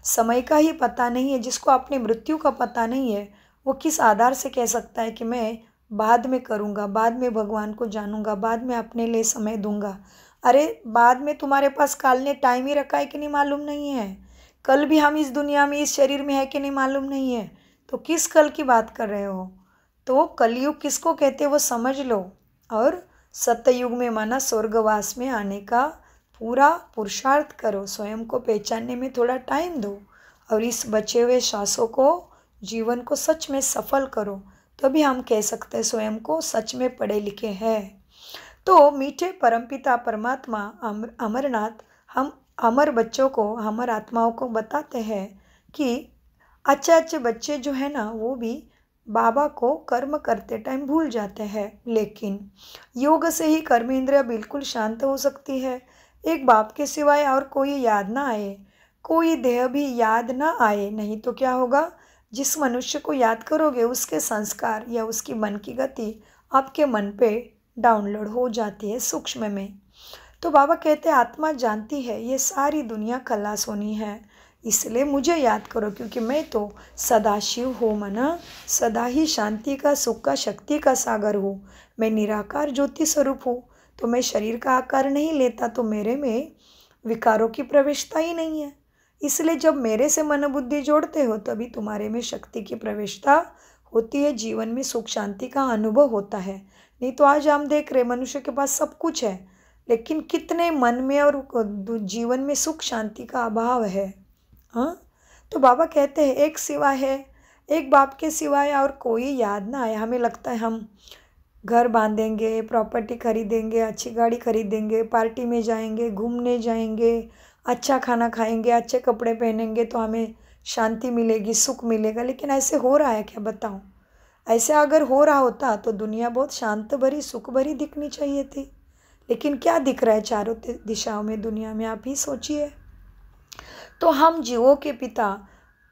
समय का ही पता नहीं है, जिसको अपनी मृत्यु का पता नहीं है, वो किस आधार से कह सकता है कि मैं बाद में करूँगा, बाद में भगवान को जानूँगा, बाद में अपने लिए समय दूंगा। अरे बाद में तुम्हारे पास काल ने टाइम ही रखा है कि नहीं मालूम नहीं है, कल भी हम इस दुनिया में इस शरीर में है कि नहीं मालूम नहीं है, तो किस कल की बात कर रहे हो। तो कलयुग किसको कहते हैं वो समझ लो, और सत्ययुग में माना स्वर्गवास में आने का पूरा पुरुषार्थ करो, स्वयं को पहचानने में थोड़ा टाइम दो और इस बचे हुए श्वासों को जीवन को सच में सफल करो, तभी हम कह सकते हैं स्वयं को सच में पढ़े लिखे हैं। तो मीठे परमपिता परमात्मा अमरनाथ हम अमर बच्चों को, अमर आत्माओं को बताते हैं कि अच्छे अच्छे बच्चे जो है ना वो भी बाबा को कर्म करते टाइम भूल जाते हैं, लेकिन योग से ही कर्म इंद्रिया बिल्कुल शांत हो सकती है। एक बाप के सिवाय और कोई याद ना आए, कोई देह भी याद ना आए, नहीं तो क्या होगा, जिस मनुष्य को याद करोगे उसके संस्कार या उसकी मन की गति आपके मन पे डाउनलोड हो जाती है सूक्ष्म में। तो बाबा कहते हैं आत्मा जानती है ये सारी दुनिया खल्लास होनी है, इसलिए मुझे याद करो, क्योंकि मैं तो सदाशिव हूँ मना, सदा ही शांति का सुख का शक्ति का सागर हूँ। मैं निराकार ज्योति स्वरूप हूँ, तो मैं शरीर का आकार नहीं लेता, तो मेरे में विकारों की प्रवेशता ही नहीं है। इसलिए जब मेरे से मन बुद्धि जोड़ते हो तभी तुम्हारे में शक्ति की प्रवेशता होती है, जीवन में सुख शांति का अनुभव होता है। नहीं तो आज हम देख रहे मनुष्य के पास सब कुछ है, लेकिन कितने मन में और जीवन में सुख शांति का अभाव है। हाँ, तो बाबा कहते हैं एक सिवा है, एक बाप के सिवाय और कोई याद ना आए। हमें लगता है हम घर बांधेंगे, प्रॉपर्टी खरीदेंगे, अच्छी गाड़ी खरीदेंगे, पार्टी में जाएंगे, घूमने जाएंगे, अच्छा खाना खाएंगे, अच्छे कपड़े पहनेंगे तो हमें शांति मिलेगी, सुख मिलेगा। लेकिन ऐसे हो रहा है क्या, बताओ। ऐसे अगर हो रहा होता तो दुनिया बहुत शांत भरी सुख भरी दिखनी चाहिए थी, लेकिन क्या दिख रहा है चारों दिशाओं में दुनिया में, आप ही सोचिए। तो हम जीवों के पिता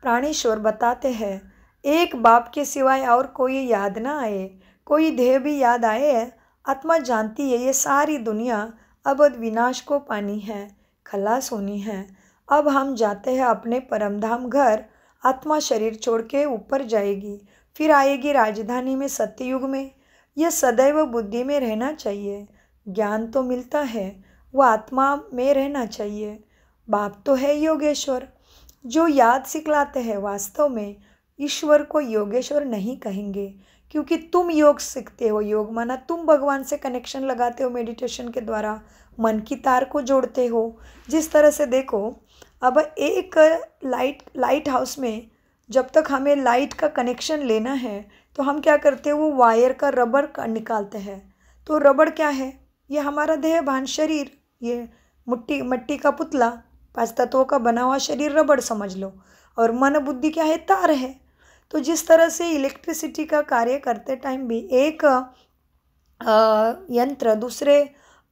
प्राणेश्वर बताते हैं एक बाप के सिवाय और कोई याद ना आए, कोई देह भी याद आए, आत्मा जानती है ये सारी दुनिया अब विनाश को पानी है, खलास होनी है। अब हम जाते हैं अपने परमधाम घर, आत्मा शरीर छोड़ के ऊपर जाएगी, फिर आएगी राजधानी में सत्ययुग में। यह सदैव बुद्धि में रहना चाहिए, ज्ञान तो मिलता है, वह आत्मा में रहना चाहिए। बाप तो है योगेश्वर, जो याद सिखलाते हैं वास्तव में ईश्वर को योगेश्वर नहीं कहेंगे, क्योंकि तुम योग सीखते हो। योग माना तुम भगवान से कनेक्शन लगाते हो, मेडिटेशन के द्वारा मन की तार को जोड़ते हो। जिस तरह से देखो, अब एक लाइट हाउस में जब तक हमें लाइट का कनेक्शन लेना है तो हम क्या करते हैं, वो वायर का रबड़ का निकालते हैं। तो रबड़ क्या है, ये हमारा देह भान शरीर, ये मट्टी का पुतला, 5 तत्वों का बना हुआ शरीर रबड़ समझ लो, और मन बुद्धि क्या है, तार है। तो जिस तरह से इलेक्ट्रिसिटी का कार्य करते टाइम भी एक यंत्र दूसरे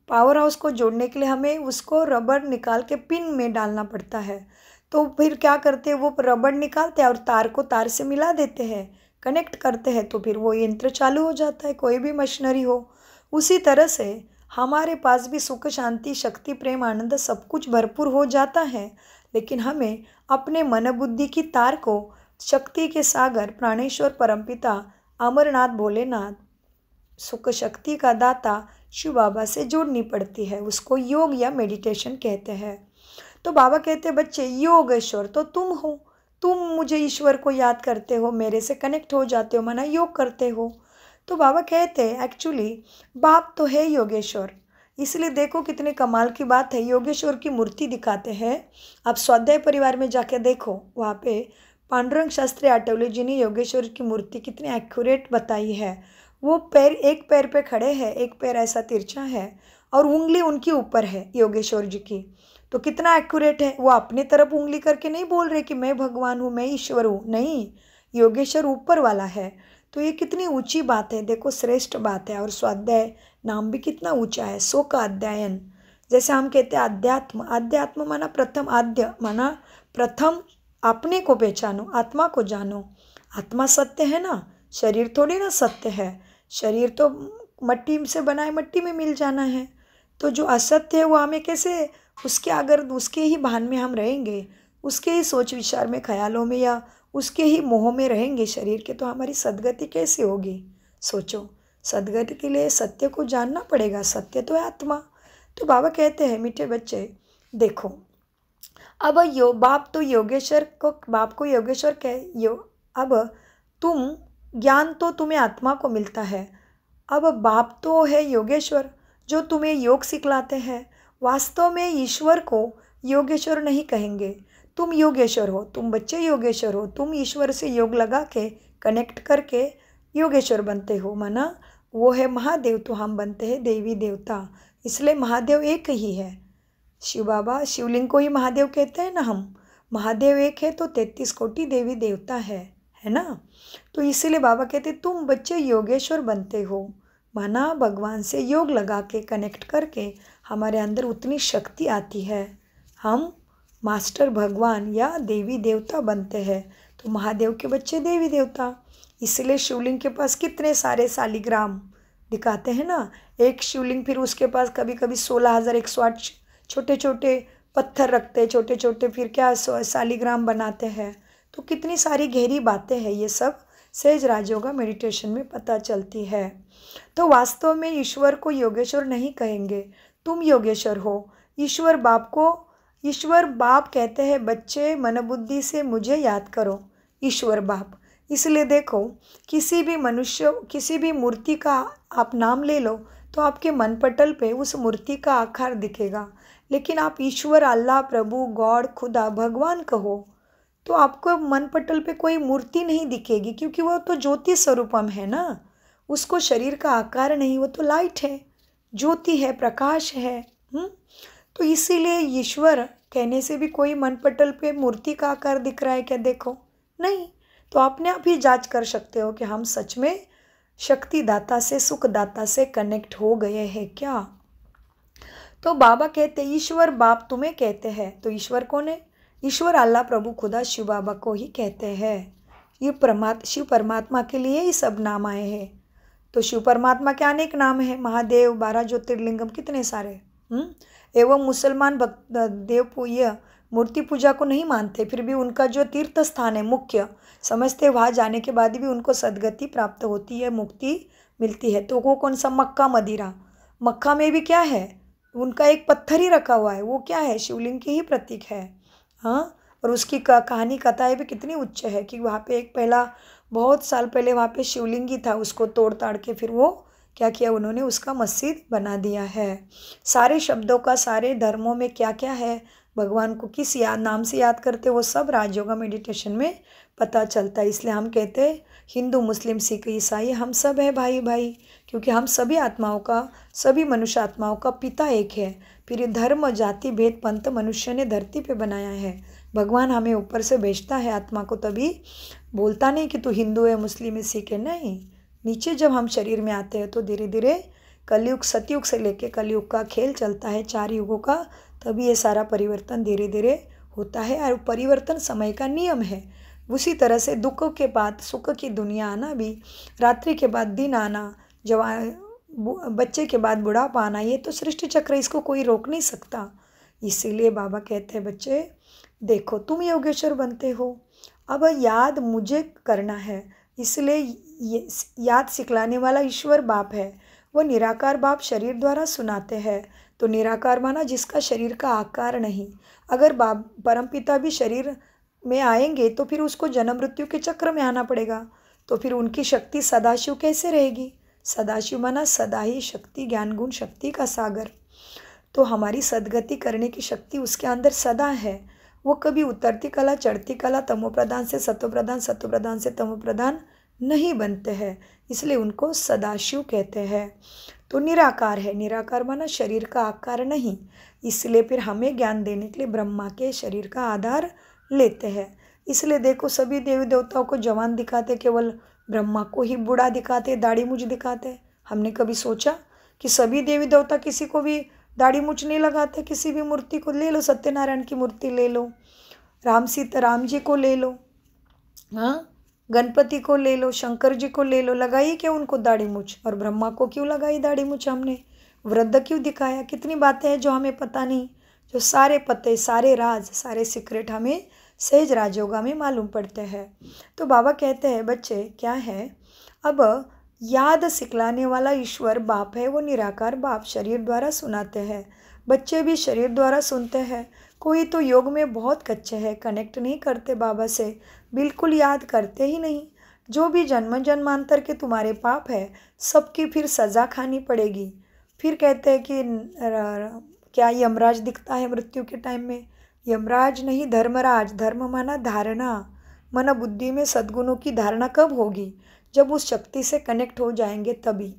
पावर हाउस को जोड़ने के लिए हमें उसको रबड़ निकाल के पिन में डालना पड़ता है। तो फिर क्या करते हैं, वो रबड़ निकालते हैं और तार को तार से मिला देते हैं, कनेक्ट करते हैं, तो फिर वो यंत्र चालू हो जाता है, कोई भी मशीनरी हो। उसी तरह से हमारे पास भी सुख शांति शक्ति प्रेम आनंद सब कुछ भरपूर हो जाता है, लेकिन हमें अपने मन बुद्धि की तार को शक्ति के सागर प्राणेश्वर परमपिता अमरनाथ भोलेनाथ सुख शक्ति का दाता शिव बाबा से जोड़नी पड़ती है। उसको योग या मेडिटेशन कहते हैं। तो बाबा कहते हैं बच्चे योगेश्वर तो तुम हो, तुम मुझे ईश्वर को याद करते हो, मेरे से कनेक्ट हो जाते हो, माना योग करते हो। तो बाबा कहते हैं एक्चुअली बाप तो है योगेश्वर। इसलिए देखो कितने कमाल की बात है, योगेश्वर की मूर्ति दिखाते हैं। आप स्वाध्याय परिवार में जाके देखो, वहाँ पे पांडुरंग शास्त्री आठवले जी ने योगेश्वर की मूर्ति कितनी एक्यूरेट बताई है। वो पैर एक पैर पे खड़े हैं, एक पैर ऐसा तिरछा है और उंगली उनके ऊपर है योगेश्वर जी की। तो कितना एक्यूरेट है। वो अपनी तरफ उंगली करके नहीं बोल रहे कि मैं भगवान हूँ, मैं ईश्वर हूँ, नहीं, योगेश्वर ऊपर वाला है। तो ये कितनी ऊंची बात है, देखो श्रेष्ठ बात है। और स्वाध्याय नाम भी कितना ऊंचा है, सो का अध्ययन। जैसे हम कहते हैं अध्यात्म, अध्यात्म माना प्रथम, आद्य माना प्रथम अपने को पहचानो, आत्मा को जानो। आत्मा सत्य है ना, शरीर थोड़ी ना सत्य है। शरीर तो मट्टी से बना है, मट्टी में मिल जाना है। तो जो असत्य है वो हमें कैसे, उसके अगर उसके ही भान में हम रहेंगे, उसके ही सोच विचार में, ख्यालों में या उसके ही मोह में रहेंगे शरीर के, तो हमारी सदगति कैसे होगी। सोचो, सदगति के लिए सत्य को जानना पड़ेगा। सत्य तो है आत्मा। तो बाबा कहते हैं मीठे बच्चे देखो, अब बाप तो योगेश्वर को, बाप को योगेश्वर कह अब तुम ज्ञान तो तुम्हें आत्मा को मिलता है। अब बाप तो है योगेश्वर जो तुम्हें योग सिखलाते हैं। वास्तव में ईश्वर को योगेश्वर नहीं कहेंगे, तुम योगेश्वर हो, तुम बच्चे योगेश्वर हो। तुम ईश्वर से योग लगा के कनेक्ट करके योगेश्वर बनते हो, माना वो है महादेव, तो हम बनते हैं देवी देवता। इसलिए महादेव एक ही है। शिव बाबा शिवलिंग को ही महादेव कहते हैं ना हम। महादेव एक है तो 33 कोटि देवी देवता है ना। तो इसीलिए बाबा कहते तुम बच्चे योगेश्वर बनते हो, माना भगवान से योग लगा के कनेक्ट करके हमारे अंदर उतनी शक्ति आती है, हम मास्टर भगवान या देवी देवता बनते हैं। तो महादेव के बच्चे देवी देवता। इसलिए शिवलिंग के पास कितने सारे शालिग्राम दिखाते हैं ना। एक शिवलिंग, फिर उसके पास कभी कभी 16,108 छोटे छोटे पत्थर रखते हैं, छोटे छोटे, फिर क्या शालिग्राम बनाते हैं। तो कितनी सारी गहरी बातें हैं, ये सब सहज राजयोगा मेडिटेशन में पता चलती है। तो वास्तव में ईश्वर को योगेश्वर नहीं कहेंगे, तुम योगेश्वर हो। ईश्वर बाप कहते हैं बच्चे मन बुद्धि से मुझे याद करो, ईश्वर बाप। इसलिए देखो, किसी भी मनुष्य, किसी भी मूर्ति का आप नाम ले लो तो आपके मन पटल पे उस मूर्ति का आकार दिखेगा। लेकिन आप ईश्वर, अल्लाह, प्रभु, गॉड, खुदा, भगवान कहो तो आपको मन पटल पे कोई मूर्ति नहीं दिखेगी, क्योंकि वो तो ज्योति स्वरूपम है ना। उसको शरीर का आकार नहीं, वो तो लाइट है, ज्योति है, प्रकाश है। तो इसीलिए ईश्वर कहने से भी कोई मन पटल पे मूर्ति का आकार दिख रहा है क्या, देखो नहीं। तो अपने आप ही जांच कर सकते हो कि हम सच में शक्तिदाता से, सुखदाता से कनेक्ट हो गए हैं क्या। तो बाबा कहते ईश्वर बाप तुम्हें कहते हैं। तो ईश्वर कौन है? ईश्वर अल्लाह, प्रभु, खुदा, शिव बाबा को ही कहते हैं। ये शिव परमात्मा के लिए ही सब नाम आए हैं। तो शिव परमात्मा के अनेक नाम हैं, महादेव, 12 ज्योतिर्लिंगम, कितने सारे। एवं मुसलमान भक्त देव मूर्ति पूजा को नहीं मानते, फिर भी उनका जो तीर्थ स्थान है मुख्य समझते, वहाँ जाने के बाद भी उनको सदगति प्राप्त होती है, मुक्ति मिलती है। तो वो कौन सा? मक्का मदीरा। मक्का में भी क्या है? उनका एक पत्थर ही रखा हुआ है, वो क्या है? शिवलिंग के ही प्रतीक है। हाँ, और उसकी कहानी कथाएं भी कितनी उच्च है कि वहाँ पे एक पहला, बहुत साल पहले वहाँ पे शिवलिंग ही था, उसको तोड़ ताड़ के फिर वो क्या किया उन्होंने, उसका मस्जिद बना दिया है। सारे शब्दों का, सारे धर्मों में क्या क्या है, भगवान को किस नाम से याद करते, वो सब राजयोगा मेडिटेशन में पता चलता है। इसलिए हम कहते हैं हिंदू, मुस्लिम, सिख, ईसाई हम सब है भाई भाई, क्योंकि हम सभी आत्माओं का, सभी मनुष्य आत्माओं का पिता एक है। फिर ये धर्म, जाति, भेद, पंथ मनुष्य ने धरती पे बनाया है। भगवान हमें ऊपर से भेजता है आत्मा को, तभी बोलता नहीं कि तू हिंदू है, मुस्लिम है, सिख है, नहीं। नीचे जब हम शरीर में आते हैं तो धीरे धीरे कलयुग, सतयुग से लेके कलयुग का खेल चलता है, 4 युगों का, तभी ये सारा परिवर्तन धीरे धीरे होता है। और परिवर्तन समय का नियम है। उसी तरह से दुख के बाद सुख की दुनिया आना भी, रात्रि के बाद दिन आना, बच्चे के बाद बुढ़ापा आना, ये तो सृष्टि चक्र, इसको कोई रोक नहीं सकता। इसीलिए बाबा कहते हैं बच्चे देखो तुम योगेश्वर बनते हो, अब याद मुझे करना है, इसलिए याद सिखलाने वाला ईश्वर बाप है। वो निराकार बाप शरीर द्वारा सुनाते हैं। तो निराकार माना जिसका शरीर का आकार नहीं। अगर बाप परमपिता भी शरीर में आएंगे तो फिर उसको जन्म मृत्यु के चक्र में आना पड़ेगा। तो फिर उनकी शक्ति सदाशिव कैसे रहेगी? सदाशिव माना सदा ही शक्ति, ज्ञान गुण शक्ति का सागर। तो हमारी सदगति करने की शक्ति उसके अंदर सदा है। वो कभी उतरती कला चढ़ती कला, तमोप्रधान से सतोप्रधान, सतोप्रधान से तमोप्रधान नहीं बनते हैं, इसलिए उनको सदाशिव कहते हैं। तो निराकार है, निराकार माना शरीर का आकार नहीं, इसलिए फिर हमें ज्ञान देने के लिए ब्रह्मा के शरीर का आधार लेते हैं। इसलिए देखो सभी देवी देवताओं को जवान दिखाते, केवल ब्रह्मा को ही बूढ़ा दिखाते, दाढ़ी मूछ दिखाते। हमने कभी सोचा कि सभी देवी देवता किसी को भी दाढ़ी मूछ नहीं लगाते? किसी भी मूर्ति को ले लो, सत्यनारायण की मूर्ति ले लो, राम जी को ले लो, हाँ, गणपति को ले लो, शंकर जी को ले लो, लगाई क्या उनको दाढ़ी मूछ? और ब्रह्मा को क्यों लगाई दाढ़ी मूछ? हमने वृद्ध क्यों दिखाया? कितनी बातें हैं जो हमें पता नहीं, जो सारे पते, सारे राज, सारे सीक्रेट हमें सहज राजयोगा में मालूम पड़ते हैं। तो बाबा कहते हैं बच्चे क्या है, अब याद सिखलाने वाला ईश्वर बाप है, वो निराकार बाप शरीर द्वारा सुनाते हैं। बच्चे भी शरीर द्वारा सुनते हैं। कोई तो योग में बहुत कच्चे हैं, कनेक्ट नहीं करते बाबा से, बिल्कुल याद करते ही नहीं। जो भी जन्म जन्मांतर के तुम्हारे पाप है, सबकी फिर सज़ा खानी पड़ेगी। फिर कहते हैं कि क्या यमराज दिखता है मृत्यु के टाइम में? यमराज नहीं, धर्मराज। धर्म माना धारणा, मन बुद्धि में सद्गुणों की धारणा कब होगी? जब उस शक्ति से कनेक्ट हो जाएंगे तभी।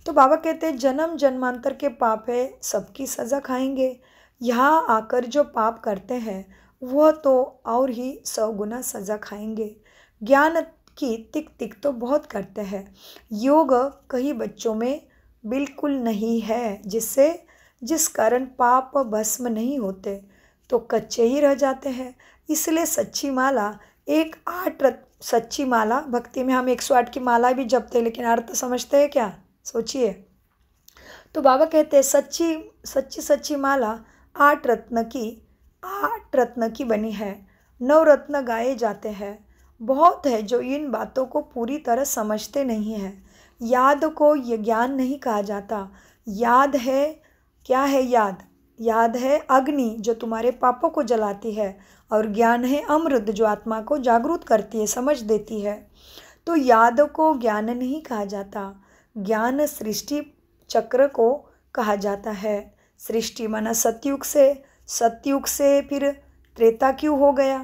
तो बाबा कहते हैं जन्म जन्मांतर के पाप है, सबकी सज़ा खाएंगे। यहाँ आकर जो पाप करते हैं वह तो और ही 100 गुना सज़ा खाएंगे। ज्ञान की तिक तिक तो बहुत करते हैं। योग कई बच्चों में बिल्कुल नहीं है, जिस कारण पाप भस्म नहीं होते, तो कच्चे ही रह जाते हैं। इसलिए सच्ची माला सच्ची माला, भक्ति में हम 108 की माला भी जपते हैं, लेकिन अर्थ समझते हैं क्या? सोचिए। तो बाबा कहते हैं सच्ची माला 8 रत्न की बनी है। 9 रत्न गाए जाते हैं। बहुत है जो इन बातों को पूरी तरह समझते नहीं हैं। याद को ये ज्ञान नहीं कहा जाता। याद है, क्या है याद? याद है अग्नि जो तुम्हारे पापों को जलाती है, और ज्ञान है अमृत जो आत्मा को जागरूक करती है, समझ देती है। तो याद को ज्ञान नहीं कहा जाता। ज्ञान सृष्टि चक्र को कहा जाता है। सृष्टि माना सतयुग से फिर त्रेता क्यों हो गया?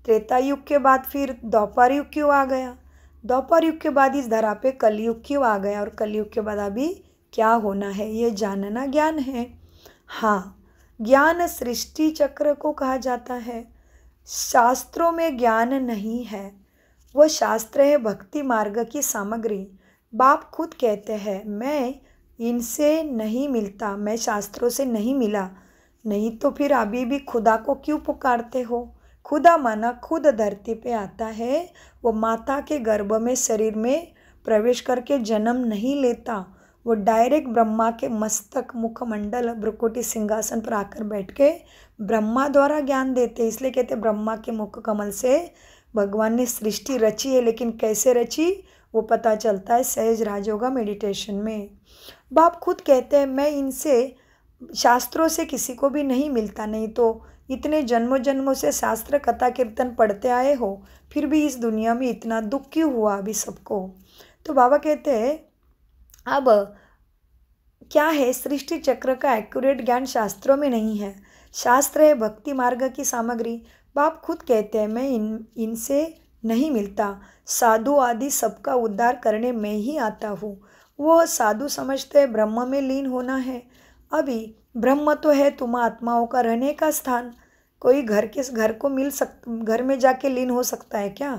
त्रेता युग के बाद फिर द्वापर युग क्यों आ गया? द्वापर युग के बाद इस धरा पे कलयुग क्यों आ गया? और कलयुग के बाद अभी क्या होना है, ये जानना ज्ञान है। हाँ, ज्ञान सृष्टि चक्र को कहा जाता है। शास्त्रों में ज्ञान नहीं है, वह शास्त्र है भक्ति मार्ग की सामग्री। बाप खुद कहते हैं मैं इनसे नहीं मिलता, मैं शास्त्रों से नहीं मिला। नहीं तो फिर अभी भी खुदा को क्यों पुकारते हो? खुदा माना खुद धरती पे आता है। वो माता के गर्भ में शरीर में प्रवेश करके जन्म नहीं लेता। वो डायरेक्ट ब्रह्मा के मस्तक, मुखमंडल, भ्रुकुटी सिंहासन पर आकर बैठ के ब्रह्मा द्वारा ज्ञान देते। इसलिए कहते ब्रह्मा के मुख कमल से भगवान ने सृष्टि रची है। लेकिन कैसे रची वो पता चलता है सहज राजयोगा मेडिटेशन में। बाप खुद कहते हैं मैं इनसे शास्त्रों से किसी को भी नहीं मिलता। नहीं तो इतने जन्मों से शास्त्र कथा कीर्तन पढ़ते आए हो, फिर भी इस दुनिया में इतना दुख क्यों हुआ अभी सबको? तो बाबा कहते हैं अब क्या है, सृष्टि चक्र का एक्यूरेट ज्ञान शास्त्रों में नहीं है। शास्त्र है भक्ति मार्ग की सामग्री। बाप खुद कहते हैं मैं इनसे नहीं मिलता। साधु आदि सबका उद्धार करने में ही आता हूँ। वो साधु समझते हैं ब्रह्म में लीन होना है। अभी ब्रह्म तो है तुम आत्माओं का रहने का स्थान। कोई घर में जाके लीन हो सकता है क्या?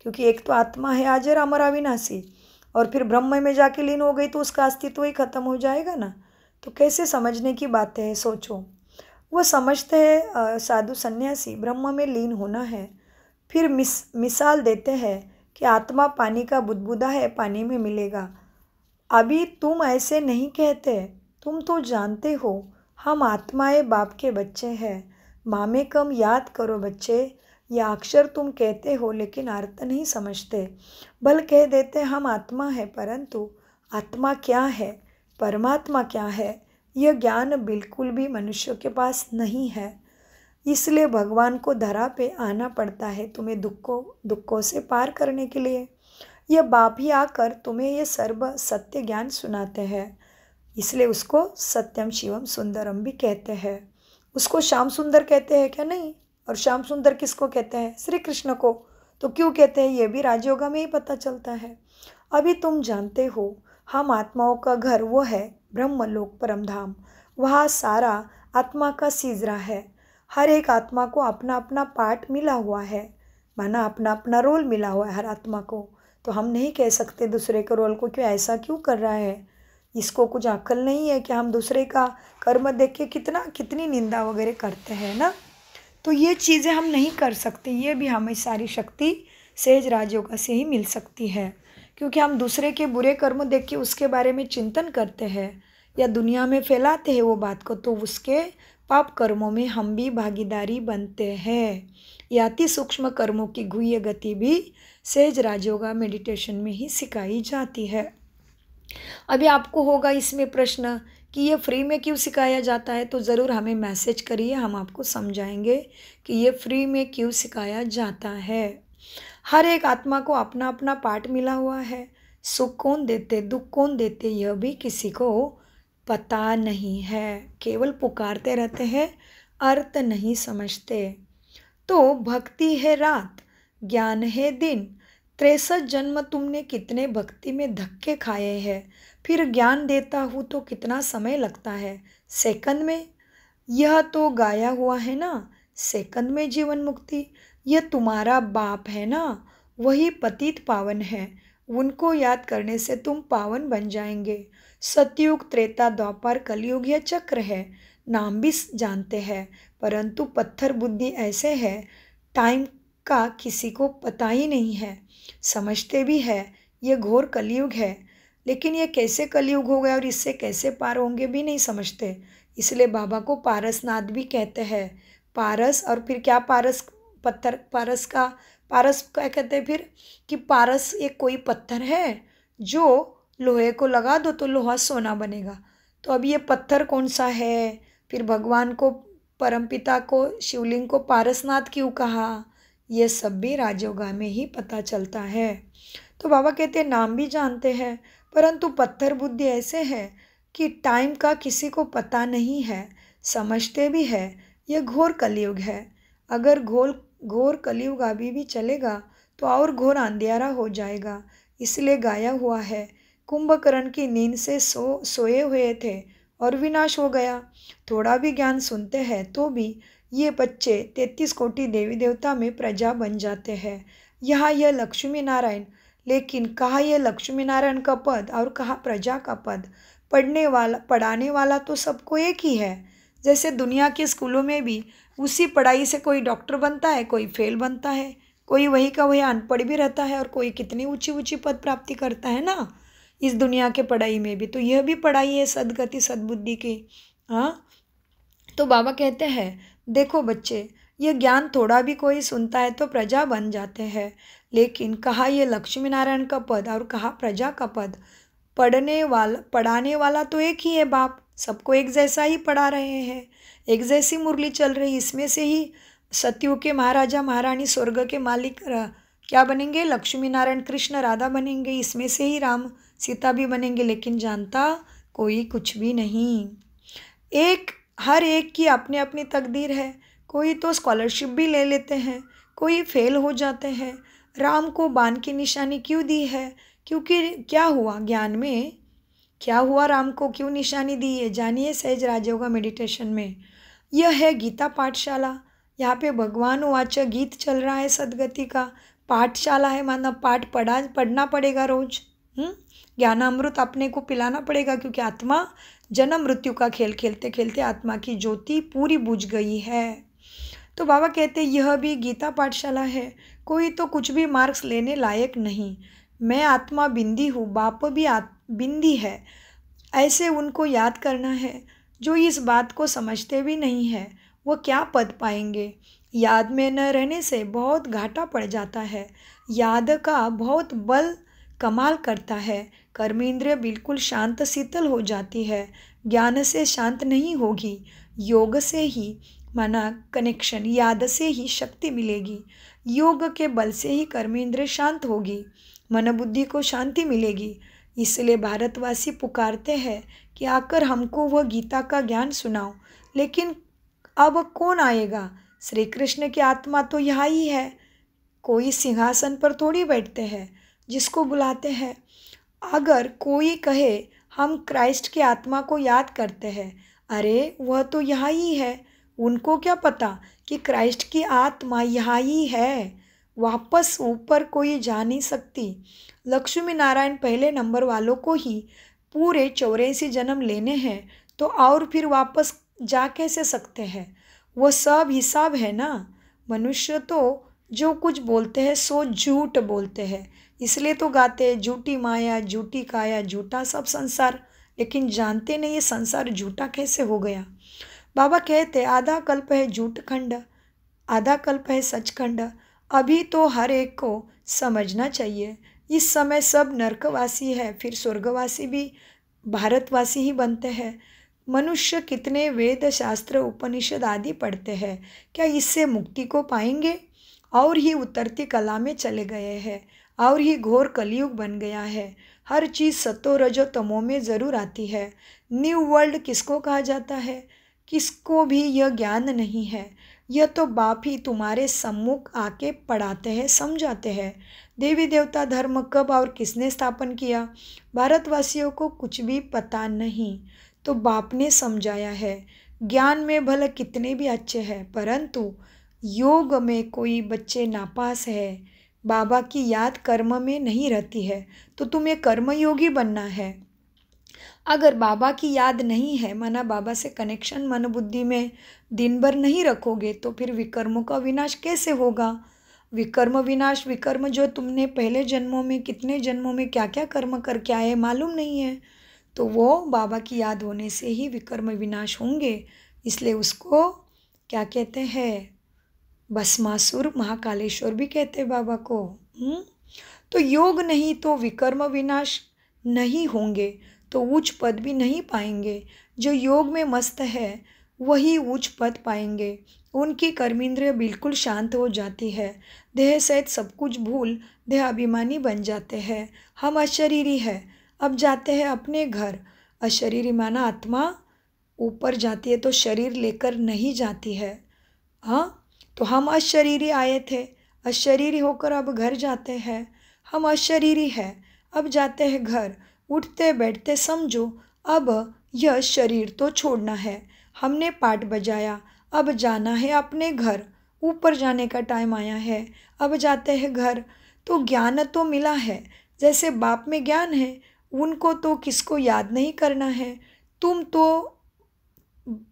क्योंकि एक तो आत्मा है अजर अमर अविनाशी, और फिर ब्रह्म में जाके लीन हो गई तो उसका अस्तित्व ही खत्म हो जाएगा ना। तो कैसे समझने की बातें हैं, सोचो। वो समझते हैं साधु सन्यासी ब्रह्म में लीन होना है। फिर मिसाल देते हैं कि आत्मा पानी का बुदबुदा है, पानी में मिलेगा। अभी तुम ऐसे नहीं कहते, तुम तो जानते हो हम आत्माएं बाप के बच्चे हैं। मामेकम याद करो बच्चे, यह अक्षर तुम कहते हो लेकिन अर्थ नहीं समझते। बल कह देते हम आत्मा है, परंतु आत्मा क्या है, परमात्मा क्या है, यह ज्ञान बिल्कुल भी मनुष्य के पास नहीं है। इसलिए भगवान को धरा पे आना पड़ता है तुम्हें दुखों से पार करने के लिए। यह बाप ही आकर तुम्हें यह सर्व सत्य ज्ञान सुनाते हैं, इसलिए उसको सत्यम शिवम सुंदरम भी कहते हैं। उसको श्याम सुंदर कहते हैं क्या? नहीं। और श्याम सुंदर किसको कहते हैं? श्री कृष्ण को। तो क्यों कहते हैं ये भी राजयोगा में ही पता चलता है। अभी तुम जानते हो हम आत्माओं का घर वो है ब्रह्मलोक परमधाम। वहाँ सारा आत्मा का सीजरा है। हर एक आत्मा को अपना अपना पार्ट मिला हुआ है, माना अपना अपना रोल मिला हुआ है हर आत्मा को। तो हम नहीं कह सकते दूसरे के रोल को क्यों ऐसा क्यों कर रहा है, इसको कुछ अक्ल नहीं है कि हम दूसरे का कर्म देख के कितनी निंदा वगैरह करते हैं ना। तो ये चीज़ें हम नहीं कर सकते। ये भी हमें सारी शक्ति सहज राजयोगा से ही मिल सकती है, क्योंकि हम दूसरे के बुरे कर्म देख के उसके बारे में चिंतन करते हैं या दुनिया में फैलाते हैं वो बात को, तो उसके पाप कर्मों में हम भी भागीदारी बनते हैं। या अति सूक्ष्म कर्मों की गुह्य गति भी सहज राजयोगा मेडिटेशन में ही सिखाई जाती है। अभी आपको होगा इसमें प्रश्न कि ये फ्री में क्यों सिखाया जाता है, तो ज़रूर हमें मैसेज करिए, हम आपको समझाएंगे कि ये फ्री में क्यों सिखाया जाता है। हर एक आत्मा को अपना अपना पार्ट मिला हुआ है। सुख कौन देते, दुख कौन देते, यह भी किसी को पता नहीं है। केवल पुकारते रहते हैं, अर्थ नहीं समझते। तो भक्ति है रात, ज्ञान है दिन। 63 जन्म तुमने कितने भक्ति में धक्के खाए हैं, फिर ज्ञान देता हूँ तो कितना समय लगता है, सेकंड में। यह तो गाया हुआ है ना, सेकंड में जीवन मुक्ति। यह तुम्हारा बाप है ना, वही पतित पावन है, उनको याद करने से तुम पावन बन जाएंगे। सतयुग त्रेता द्वापर कलयुग यह चक्र है, नाम भी जानते हैं, परंतु पत्थर बुद्धि ऐसे है, टाइम का किसी को पता ही नहीं है। समझते भी है ये घोर कलयुग है, लेकिन ये कैसे कलयुग हो गया और इससे कैसे पार होंगे भी नहीं समझते। इसलिए बाबा को पारसनाथ भी कहते हैं। पारस और फिर क्या, पारस पत्थर, पारस क्या कहते हैं फिर, कि पारस एक कोई पत्थर है जो लोहे को लगा दो तो लोहा सोना बनेगा। तो अब ये पत्थर कौन सा है, फिर भगवान को, परमपिता को, शिवलिंग को पारसनाथ क्यों कहा, ये सब भी राजयोगा में ही पता चलता है। तो बाबा कहते हैं नाम भी जानते हैं, परंतु पत्थर बुद्धि ऐसे है कि टाइम का किसी को पता नहीं है। समझते भी है ये घोर कलयुग है। अगर घोर कलयुग अभी भी चलेगा तो और घोर अंधेरा हो जाएगा। इसलिए गाया हुआ है, कुंभकर्ण की नींद से सोए हुए थे और विनाश हो गया। थोड़ा भी ज्ञान सुनते हैं तो भी ये बच्चे 33 कोटि देवी देवता में प्रजा बन जाते हैं। यहाँ यह लक्ष्मी नारायण, लेकिन कहाँ यह लक्ष्मी नारायण का पद और कहाँ प्रजा का पद। पढ़ाने वाला तो सबको एक ही है। जैसे दुनिया के स्कूलों में भी उसी पढ़ाई से कोई डॉक्टर बनता है, कोई फेल बनता है, कोई वही का वही अनपढ़ भी रहता है और कोई कितनी ऊंची ऊंची पद प्राप्ति करता है ना इस दुनिया के पढ़ाई में भी। तो यह भी पढ़ाई है सदगति सद्बुद्धि की। हाँ, तो बाबा कहते हैं देखो बच्चे, ये ज्ञान थोड़ा भी कोई सुनता है तो प्रजा बन जाते हैं, लेकिन कहाँ ये लक्ष्मी नारायण का पद और कहाँ प्रजा का पद। पढ़ाने वाला तो एक ही है बाप, सबको एक जैसा ही पढ़ा रहे हैं, एक जैसी मुरली चल रही। इसमें से ही सतयुग के महाराजा महारानी, स्वर्ग के मालिक क्या बनेंगे, लक्ष्मी नारायण कृष्ण राधा बनेंगे। इसमें से ही राम सीता भी बनेंगे, लेकिन जानता कोई कुछ भी नहीं। हर एक की अपनी अपनी तकदीर है। कोई तो स्कॉलरशिप भी ले लेते हैं, कोई फेल हो जाते हैं। राम को बाण की निशानी क्यों दी है, क्योंकि क्या हुआ ज्ञान में, क्या हुआ राम को क्यों निशानी दी है, जानिए सहज राजयोगा मेडिटेशन में। यह है गीता पाठशाला। यहाँ पे भगवान वाच गीत चल रहा है, सदगति का पाठशाला है, मतलब पाठ पढ़ना पड़ेगा रोज। ज्ञानामृत अपने को पिलाना पड़ेगा, क्योंकि आत्मा जन्म मृत्यु का खेल खेलते खेलते आत्मा की ज्योति पूरी बुझ गई है। तो बाबा कहते यह भी गीता पाठशाला है। कोई तो कुछ भी मार्क्स लेने लायक नहीं। मैं आत्मा बिंदी हूँ, बाप भी बिंदी है, ऐसे उनको याद करना है। जो इस बात को समझते भी नहीं है वो क्या पद पाएंगे। याद में न रहने से बहुत घाटा पड़ जाता है। याद का बहुत बल कमाल करता है। कर्मेंद्रिय बिल्कुल शांत शीतल हो जाती है। ज्ञान से शांत नहीं होगी, योग से ही माना कनेक्शन, याद से ही शक्ति मिलेगी। योग के बल से ही कर्मेंद्रिय शांत होगी, मन बुद्धि को शांति मिलेगी। इसलिए भारतवासी पुकारते हैं कि आकर हमको वह गीता का ज्ञान सुनाओ। लेकिन अब कौन आएगा? श्री कृष्ण की आत्मा तो यहाँ ही है, कोई सिंहासन पर थोड़ी बैठते हैं जिसको बुलाते हैं। अगर कोई कहे हम क्राइस्ट की आत्मा को याद करते हैं, अरे वह तो यहाँ ही है, उनको क्या पता कि क्राइस्ट की आत्मा यहाँ ही है, वापस ऊपर कोई जा नहीं सकती। लक्ष्मी नारायण पहले नंबर वालों को ही पूरे 84 जन्म लेने हैं, तो और फिर वापस जा कैसे सकते हैं? वो सब हिसाब है ना। मनुष्य तो जो कुछ बोलते हैं सो झूठ बोलते हैं, इसलिए तो गाते हैं झूठी माया झूठी काया झूठा सब संसार। लेकिन जानते नहीं ये संसार झूठा कैसे हो गया। बाबा कहते आधा कल्प है झूठ खंड, आधा कल्प है सचखंड। अभी तो हर एक को समझना चाहिए। इस समय सब नरकवासी है, फिर स्वर्गवासी भी भारतवासी ही बनते हैं। मनुष्य कितने वेद शास्त्र उपनिषद आदि पढ़ते हैं, क्या इससे मुक्ति को पाएंगे? और ही उतरती कला में चले गए हैं, और ही घोर कलयुग बन गया है। हर चीज़ सतो रजो तमो में ज़रूर आती है। न्यू वर्ल्ड किसको कहा जाता है? किसको भी यह ज्ञान नहीं है। यह तो बाप ही तुम्हारे सम्मुख आके पढ़ाते हैं, समझाते हैं। देवी देवता धर्म कब और किसने स्थापन किया, भारतवासियों को कुछ भी पता नहीं, तो बाप ने समझाया है। ज्ञान में भले कितने भी अच्छे हैं, परंतु योग में कोई बच्चे नापास है, बाबा की याद कर्म में नहीं रहती है, तो तुम्हें कर्मयोगी बनना है। अगर बाबा की याद नहीं है, माना बाबा से कनेक्शन मन बुद्धि में दिन भर नहीं रखोगे, तो फिर विकर्मों का विनाश कैसे होगा? विकर्म विनाश, विकर्म जो तुमने पहले जन्मों में कितने जन्मों में क्या क्या कर्म करके आए मालूम नहीं है, तो वो बाबा की याद होने से ही विकर्म विनाश होंगे। इसलिए उसको क्या कहते हैं? भस्मासुर महाकालेश्वर भी कहते हैं बाबा को। तो योग नहीं तो विकर्म विनाश नहीं होंगे, तो उच्च पद भी नहीं पाएंगे। जो योग में मस्त है वही उच्च पद पाएंगे। उनकी कर्मेंद्रिय बिल्कुल शांत हो जाती है, देह सहित सब कुछ भूल देह अभिमानी बन जाते हैं। हम अशरीरी है, अब जाते हैं अपने घर। अशरीरी माना आत्मा ऊपर जाती है तो शरीर लेकर नहीं जाती है। हाँ, तो हम अशरीरी आए थे, अशरीरी होकर अब घर जाते हैं। हम अशरीरी है, अब जाते हैं घर। उठते बैठते समझो अब यह शरीर तो छोड़ना है। हमने पाठ बजाया, अब जाना है अपने घर। ऊपर जाने का टाइम आया है, अब जाते हैं घर। तो ज्ञान तो मिला है, जैसे बाप में ज्ञान है, उनको तो किसको याद नहीं करना है। तुम तो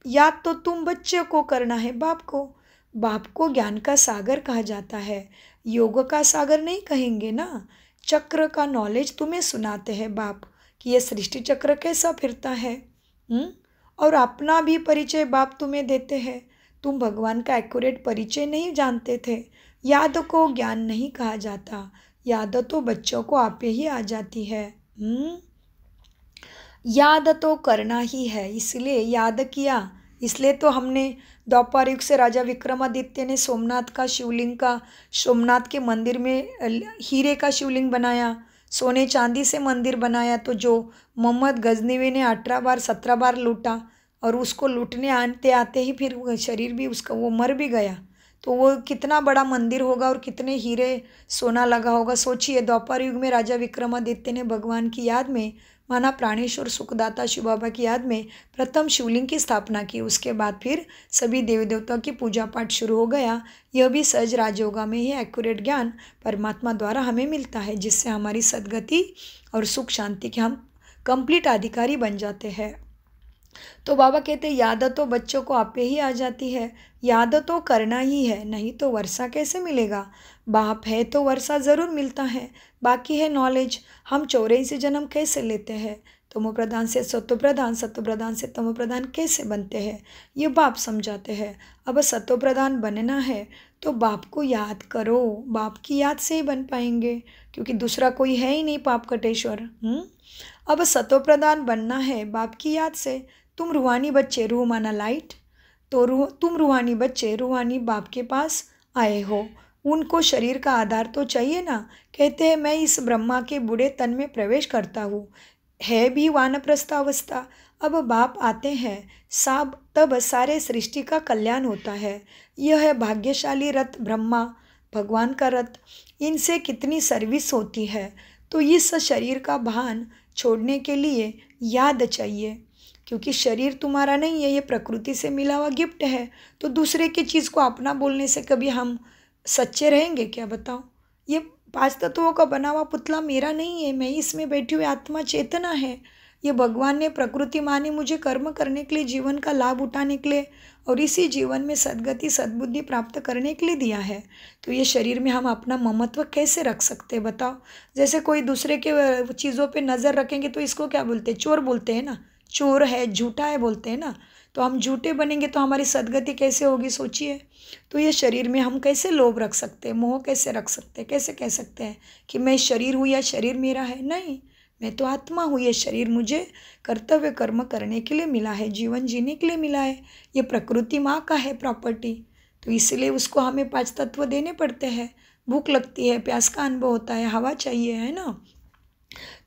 याद तो तुम बच्चे को करना है, बाप को। बाप को ज्ञान का सागर कहा जाता है, योग का सागर नहीं कहेंगे ना। चक्र का नॉलेज तुम्हें सुनाते हैं बाप कि यह सृष्टि चक्र कैसा फिरता है। और अपना भी परिचय बाप तुम्हें देते हैं। तुम भगवान का एक्यूरेट परिचय नहीं जानते थे। याद को ज्ञान नहीं कहा जाता, याद तो बच्चों को आपे ही आ जाती है। याद तो करना ही है, इसलिए याद किया। इसलिए तो हमने द्वापर युग से राजा विक्रमादित्य ने सोमनाथ का शिवलिंग का, सोमनाथ के मंदिर में हीरे का शिवलिंग बनाया, सोने चांदी से मंदिर बनाया। तो जो मोहम्मद गजनवी ने 18 बार 17 बार लूटा, और उसको लूटने आते आते ही फिर वो शरीर भी उसका वो मर भी गया, तो वो कितना बड़ा मंदिर होगा और कितने हीरे सोना लगा होगा। सोचिए, द्वापर युग में राजा विक्रमादित्य ने भगवान की याद में, माना प्राणेश्वर सुखदाता शिव बाबा की याद में प्रथम शिवलिंग की स्थापना की। उसके बाद फिर सभी देवी देवताओं की पूजा पाठ शुरू हो गया। यह भी सहज राजयोगा में ही एक्यूरेट ज्ञान परमात्मा द्वारा हमें मिलता है, जिससे हमारी सद्गति और सुख शांति के हम कंप्लीट अधिकारी बन जाते हैं। तो बाबा कहते याद तो बच्चों को आपे ही आ जाती है, याद तो करना ही है, नहीं तो वर्षा कैसे मिलेगा। बाप है तो वर्षा ज़रूर मिलता है, बाकी है नॉलेज। हम 84 जन्म कैसे लेते हैं, तमो प्रधान से सत्व प्रधान, सत्व प्रधान से तमो प्रधान कैसे बनते हैं ये बाप समझाते हैं। अब सत्व प्रधान बनना है तो बाप को याद करो, बाप की याद से ही बन पाएंगे, क्योंकि दूसरा कोई है ही नहीं पाप कटेश्वर। अब सत्व प्रधान बनना है बाप की याद से। तुम रूहानी बच्चे, रूह माना लाइट, तो तुम रूहानी बच्चे रूहानी बाप के पास आए हो, उनको शरीर का आधार तो चाहिए ना। कहते हैं मैं इस ब्रह्मा के बूढ़े तन में प्रवेश करता हूँ, है भी वानप्रस्थ अवस्था। अब बाप आते हैं साब, तब सारे सृष्टि का कल्याण होता है। यह है भाग्यशाली रथ ब्रह्मा भगवान का रथ, इनसे कितनी सर्विस होती है। तो इस शरीर का भान छोड़ने के लिए याद चाहिए, क्योंकि शरीर तुम्हारा नहीं है, ये प्रकृति से मिला हुआ गिफ्ट है। तो दूसरे की चीज़ को अपना बोलने से कभी हम सच्चे रहेंगे क्या, बताओ। ये 5 तत्वों का बना हुआ पुतला मेरा नहीं है, मैं इसमें बैठी हुई आत्मा चेतना है। ये भगवान ने प्रकृति माने मुझे कर्म करने के लिए, जीवन का लाभ उठाने के लिए और इसी जीवन में सद्गति सद्बुद्धि प्राप्त करने के लिए दिया है। तो ये शरीर में हम अपना ममत्व कैसे रख सकते हैं, बताओ। जैसे कोई दूसरे के चीज़ों पे नज़र रखेंगे तो इसको क्या बोलते हैं, चोर बोलते हैं ना, चोर है झूठा है बोलते हैं ना। तो हम झूठे बनेंगे तो हमारी सद्गति कैसे होगी, सोचिए। तो ये शरीर में हम कैसे लोभ रख सकते हैं, मोह कैसे रख सकते हैं, कैसे कह सकते हैं कि मैं शरीर हूँ या शरीर मेरा है। नहीं, मैं तो आत्मा हूँ, ये शरीर मुझे कर्तव्य कर्म करने के लिए मिला है, जीवन जीने के लिए मिला है। ये प्रकृति माँ का है प्रॉपर्टी, तो इसलिए उसको हमें 5 तत्व देने पड़ते हैं। भूख लगती है, प्यास का अनुभव होता है, हवा चाहिए, है ना।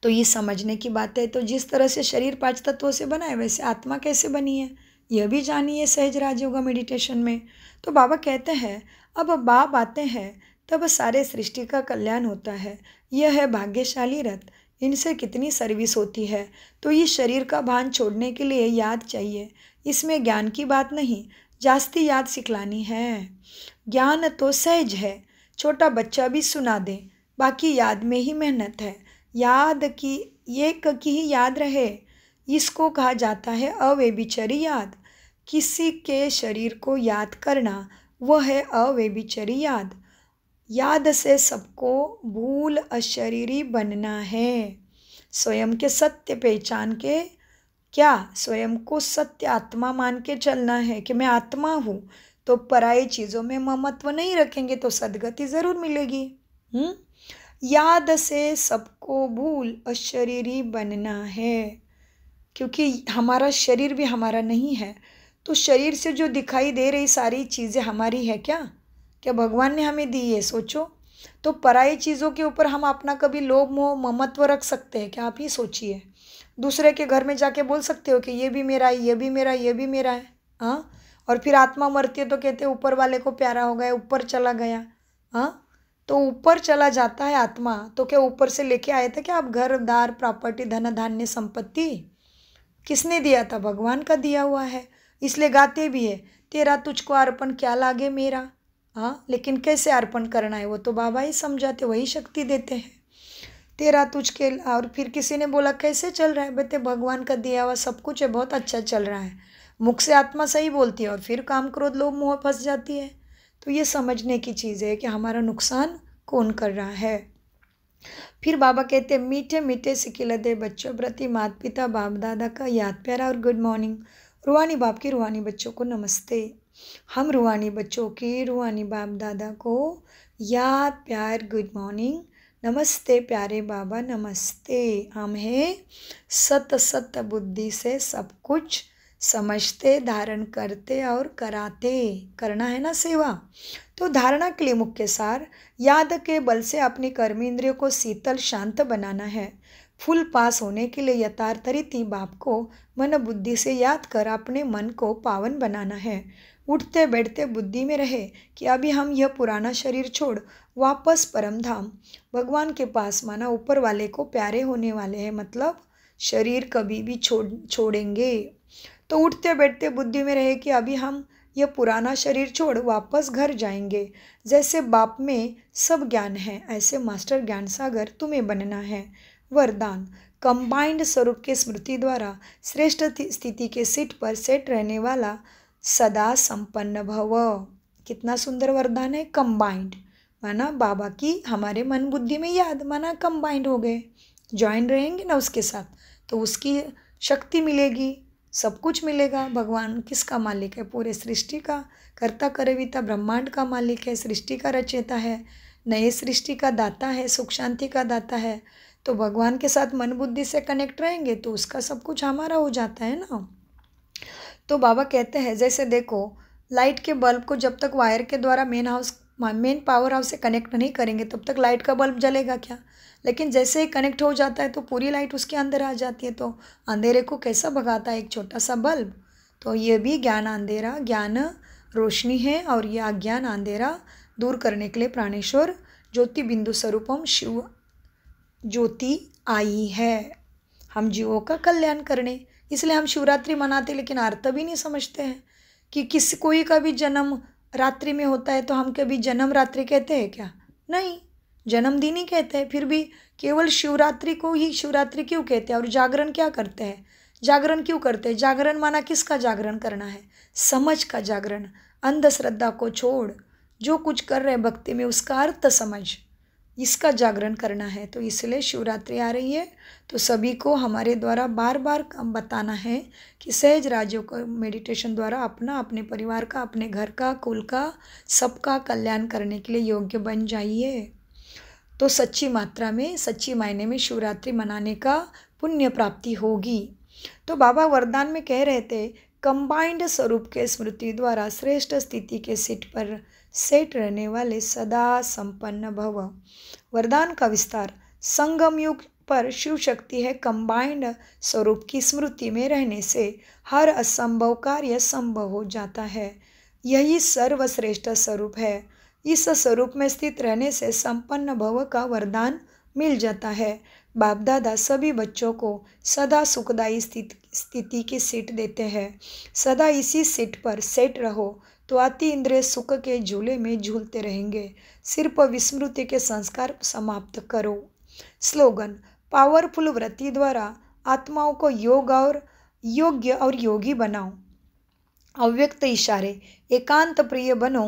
तो ये समझने की बात है। तो जिस तरह से शरीर 5 तत्वों से बना है, वैसे आत्मा कैसे बनी है यह भी जानिए सहज राजयोगा मेडिटेशन में। तो बाबा कहते हैं अब बाप आते हैं तब सारे सृष्टि का कल्याण होता है। यह है भाग्यशाली रथ, इनसे कितनी सर्विस होती है। तो इस शरीर का भान छोड़ने के लिए याद चाहिए। इसमें ज्ञान की बात नहीं, जास्ती याद सिखलानी है। ज्ञान तो सहज है, छोटा बच्चा भी सुना दे, बाकी याद में ही मेहनत है। याद की एक की ही याद रहे, इसको कहा जाता है अव्यभिचारी याद। किसी के शरीर को याद करना वह है अव्यभिचारी याद। याद से सबको भूल अशरीरी बनना है। स्वयं के सत्य पहचान के, क्या स्वयं को सत्य आत्मा मान के चलना है कि मैं आत्मा हूँ। तो पराई चीज़ों में ममत्व नहीं रखेंगे तो सद्गति ज़रूर मिलेगी। याद से सबको भूल अशरीरी बनना है, क्योंकि हमारा शरीर भी हमारा नहीं है। तो शरीर से जो दिखाई दे रही सारी चीज़ें हमारी है क्या? क्या भगवान ने हमें दी है, सोचो। तो पराई चीज़ों के ऊपर हम अपना कभी लोभ मोह ममत्व रख सकते हैं क्या? आप ही सोचिए। दूसरे के घर में जाके बोल सकते हो कि ये भी मेरा है, ये भी मेरा है, ये भी मेरा है। हाँ, और फिर आत्मा मरती है तो कहते हैं ऊपर वाले को प्यारा हो गया, ऊपर चला गया। हाँ, तो ऊपर चला जाता है आत्मा, तो क्या ऊपर से लेके आए थे क्या आप घर दार प्रॉपर्टी धन धान्य संपत्ति? किसने दिया था? भगवान का दिया हुआ है। इसलिए गाते भी है तेरा तुझको अर्पण क्या लागे मेरा। हाँ, लेकिन कैसे अर्पण करना है वो तो बाबा ही समझाते, वही शक्ति देते हैं। तेरा तुझके, और फिर किसी ने बोला कैसे चल रहा है, बेटे भगवान का दिया हुआ सब कुछ है, बहुत अच्छा चल रहा है। मुख से आत्मा सही बोलती है और फिर काम क्रोध लोभ मोह फंस जाती है। तो ये समझने की चीज़ है कि हमारा नुकसान कौन कर रहा है। फिर बाबा कहते हैं मीठे मीठे सिकिलदे बच्चों प्रति माता पिता बाप दादा का याद प्यारा और गुड मॉर्निंग। रूहानी बाप की रूहानी बच्चों को नमस्ते। हम रूहानी बच्चों की रूहानी बाप दादा को याद प्यार गुड मॉर्निंग नमस्ते प्यारे बाबा नमस्ते। हम हैं सत सत बुद्धि से सब कुछ समझते, धारण करते और कराते। करना है ना सेवा। तो धारणा के लिए मुख्य सार याद के बल से अपनी कर्मेंद्रियों को शीतल शांत बनाना है। फुल पास होने के लिए यथार्थ रीति बाप को मन बुद्धि से याद कर अपने मन को पावन बनाना है। उठते बैठते बुद्धि में रहे कि अभी हम यह पुराना शरीर छोड़ वापस परम धाम भगवान के पास माना ऊपर वाले को प्यारे होने वाले हैं। मतलब शरीर कभी भी छोड़ेंगे। तो उठते बैठते बुद्धि में रहे कि अभी हम यह पुराना शरीर छोड़ वापस घर जाएंगे। जैसे बाप में सब ज्ञान है, ऐसे मास्टर ज्ञान सागर तुम्हें बनना है। वरदान कंबाइंड स्वरूप के स्मृति द्वारा श्रेष्ठ स्थिति के सीट पर सेट रहने वाला सदा संपन्न भव। कितना सुंदर वरदान है। कंबाइंड माना बाबा की हमारे मन बुद्धि में याद, माना कंबाइंड हो गए, ज्वाइन रहेंगे ना उसके साथ, तो उसकी शक्ति मिलेगी, सब कुछ मिलेगा। भगवान किसका मालिक है? पूरे सृष्टि का कर्ता करविता ब्रह्मांड का मालिक है, सृष्टि का रचयिता है, नए सृष्टि का दाता है, सुख शांति का दाता है। तो भगवान के साथ मन बुद्धि से कनेक्ट रहेंगे तो उसका सब कुछ हमारा हो जाता है ना। तो बाबा कहते हैं जैसे देखो लाइट के बल्ब को जब तक वायर के द्वारा मेन पावर हाउस से कनेक्ट नहीं करेंगे तब तक लाइट का बल्ब जलेगा क्या? लेकिन जैसे ही कनेक्ट हो जाता है तो पूरी लाइट उसके अंदर आ जाती है। तो अंधेरे को कैसा भगाता है? एक छोटा सा बल्ब। तो ये भी ज्ञान अंधेरा, ज्ञान रोशनी है और ये अज्ञान अंधेरा दूर करने के लिए प्राणेश्वर ज्योति बिंदु स्वरूपम शिव ज्योति आई है हम जीवों का कल्याण करने। इसलिए हम शिवरात्रि मनाते लेकिन अर्थ भी नहीं समझते हैं कि कोई का भी जन्म रात्रि में होता है तो हम कभी जन्म रात्रि कहते हैं क्या? नहीं, जन्मदिन ही कहते हैं। फिर भी केवल शिवरात्रि को ही शिवरात्रि क्यों कहते हैं? और जागरण क्या करते हैं? जागरण क्यों करते हैं? जागरण माना किसका जागरण करना है? समझ का जागरण। अंधश्रद्धा को छोड़, जो कुछ कर रहे हैं भक्ति में उसका अर्थ समझ, इसका जागरण करना है। तो इसलिए शिवरात्रि आ रही है तो सभी को हमारे द्वारा बार बार बताना है कि सहज राज्यों को मेडिटेशन द्वारा अपना, अपने परिवार का, अपने घर का, कुल का, सबका कल्याण करने के लिए योग्य बन जाइए। तो सच्ची मात्रा में, सच्ची मायने में शिवरात्रि मनाने का पुण्य प्राप्ति होगी। तो बाबा वरदान में कह रहे थे कंबाइंड स्वरूप के स्मृति द्वारा श्रेष्ठ स्थिति के सीट पर सेट रहने वाले सदा संपन्न भव। वरदान का विस्तार। संगम युग पर शिव शक्ति है कंबाइंड स्वरूप की स्मृति में रहने से हर असंभव कार्य संभव हो जाता है। यही सर्वश्रेष्ठ स्वरूप है। इस स्वरूप में स्थित रहने से संपन्न भव का वरदान मिल जाता है। बाप दादा सभी बच्चों को सदा सुखदायी स्थिति की सीट देते हैं। सदा इसी सीट पर सेट रहो तो अति इंद्रिय सुख के झूले में झूलते रहेंगे। सिर्फ विस्मृति के संस्कार समाप्त करो। स्लोगन। पावरफुल व्रति द्वारा आत्माओं को योग्य और योगी बनाओ। अव्यक्त इशारे। एकांत प्रिय बनो।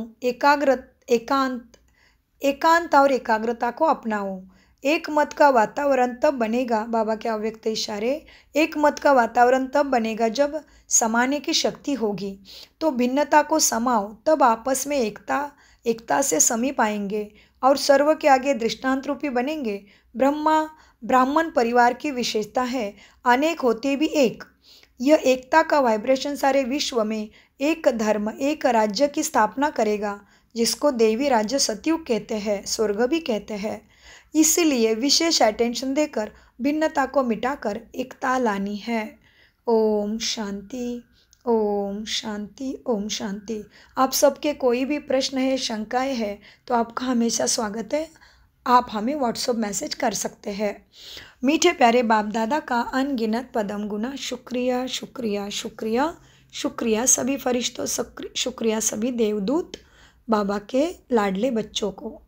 एकांत और एकाग्रता को अपनाओ। एक मत का वातावरण तब बनेगा, बाबा के अव्यक्त इशारे, एक मत का वातावरण तब बनेगा जब समाने की शक्ति होगी। तो भिन्नता को समाओ, तब आपस में एकता से समीप आएंगे और सर्व के आगे दृष्टांत रूपी बनेंगे। ब्राह्मण परिवार की विशेषता है अनेक होते भी एक। यह एकता का वाइब्रेशन सारे विश्व में एक धर्म, एक राज्य की स्थापना करेगा, जिसको देवी राज्य सतयुग कहते हैं, स्वर्ग भी कहते हैं। इसलिए विशेष अटेंशन देकर भिन्नता को मिटाकर एकता लानी है। ओम शांति, ओम शांति, ओम शांति। आप सबके कोई भी प्रश्न है, शंकाएं है तो आपका हमेशा स्वागत है। आप हमें व्हाट्सएप मैसेज कर सकते हैं। मीठे प्यारे बाप दादा का अनगिनत पदम गुना शुक्रिया, शुक्रिया, शुक्रिया, शुक्रिया सभी फरिश्तों, शुक्रिया सभी देवदूत, बाबा के लाडले बच्चों को।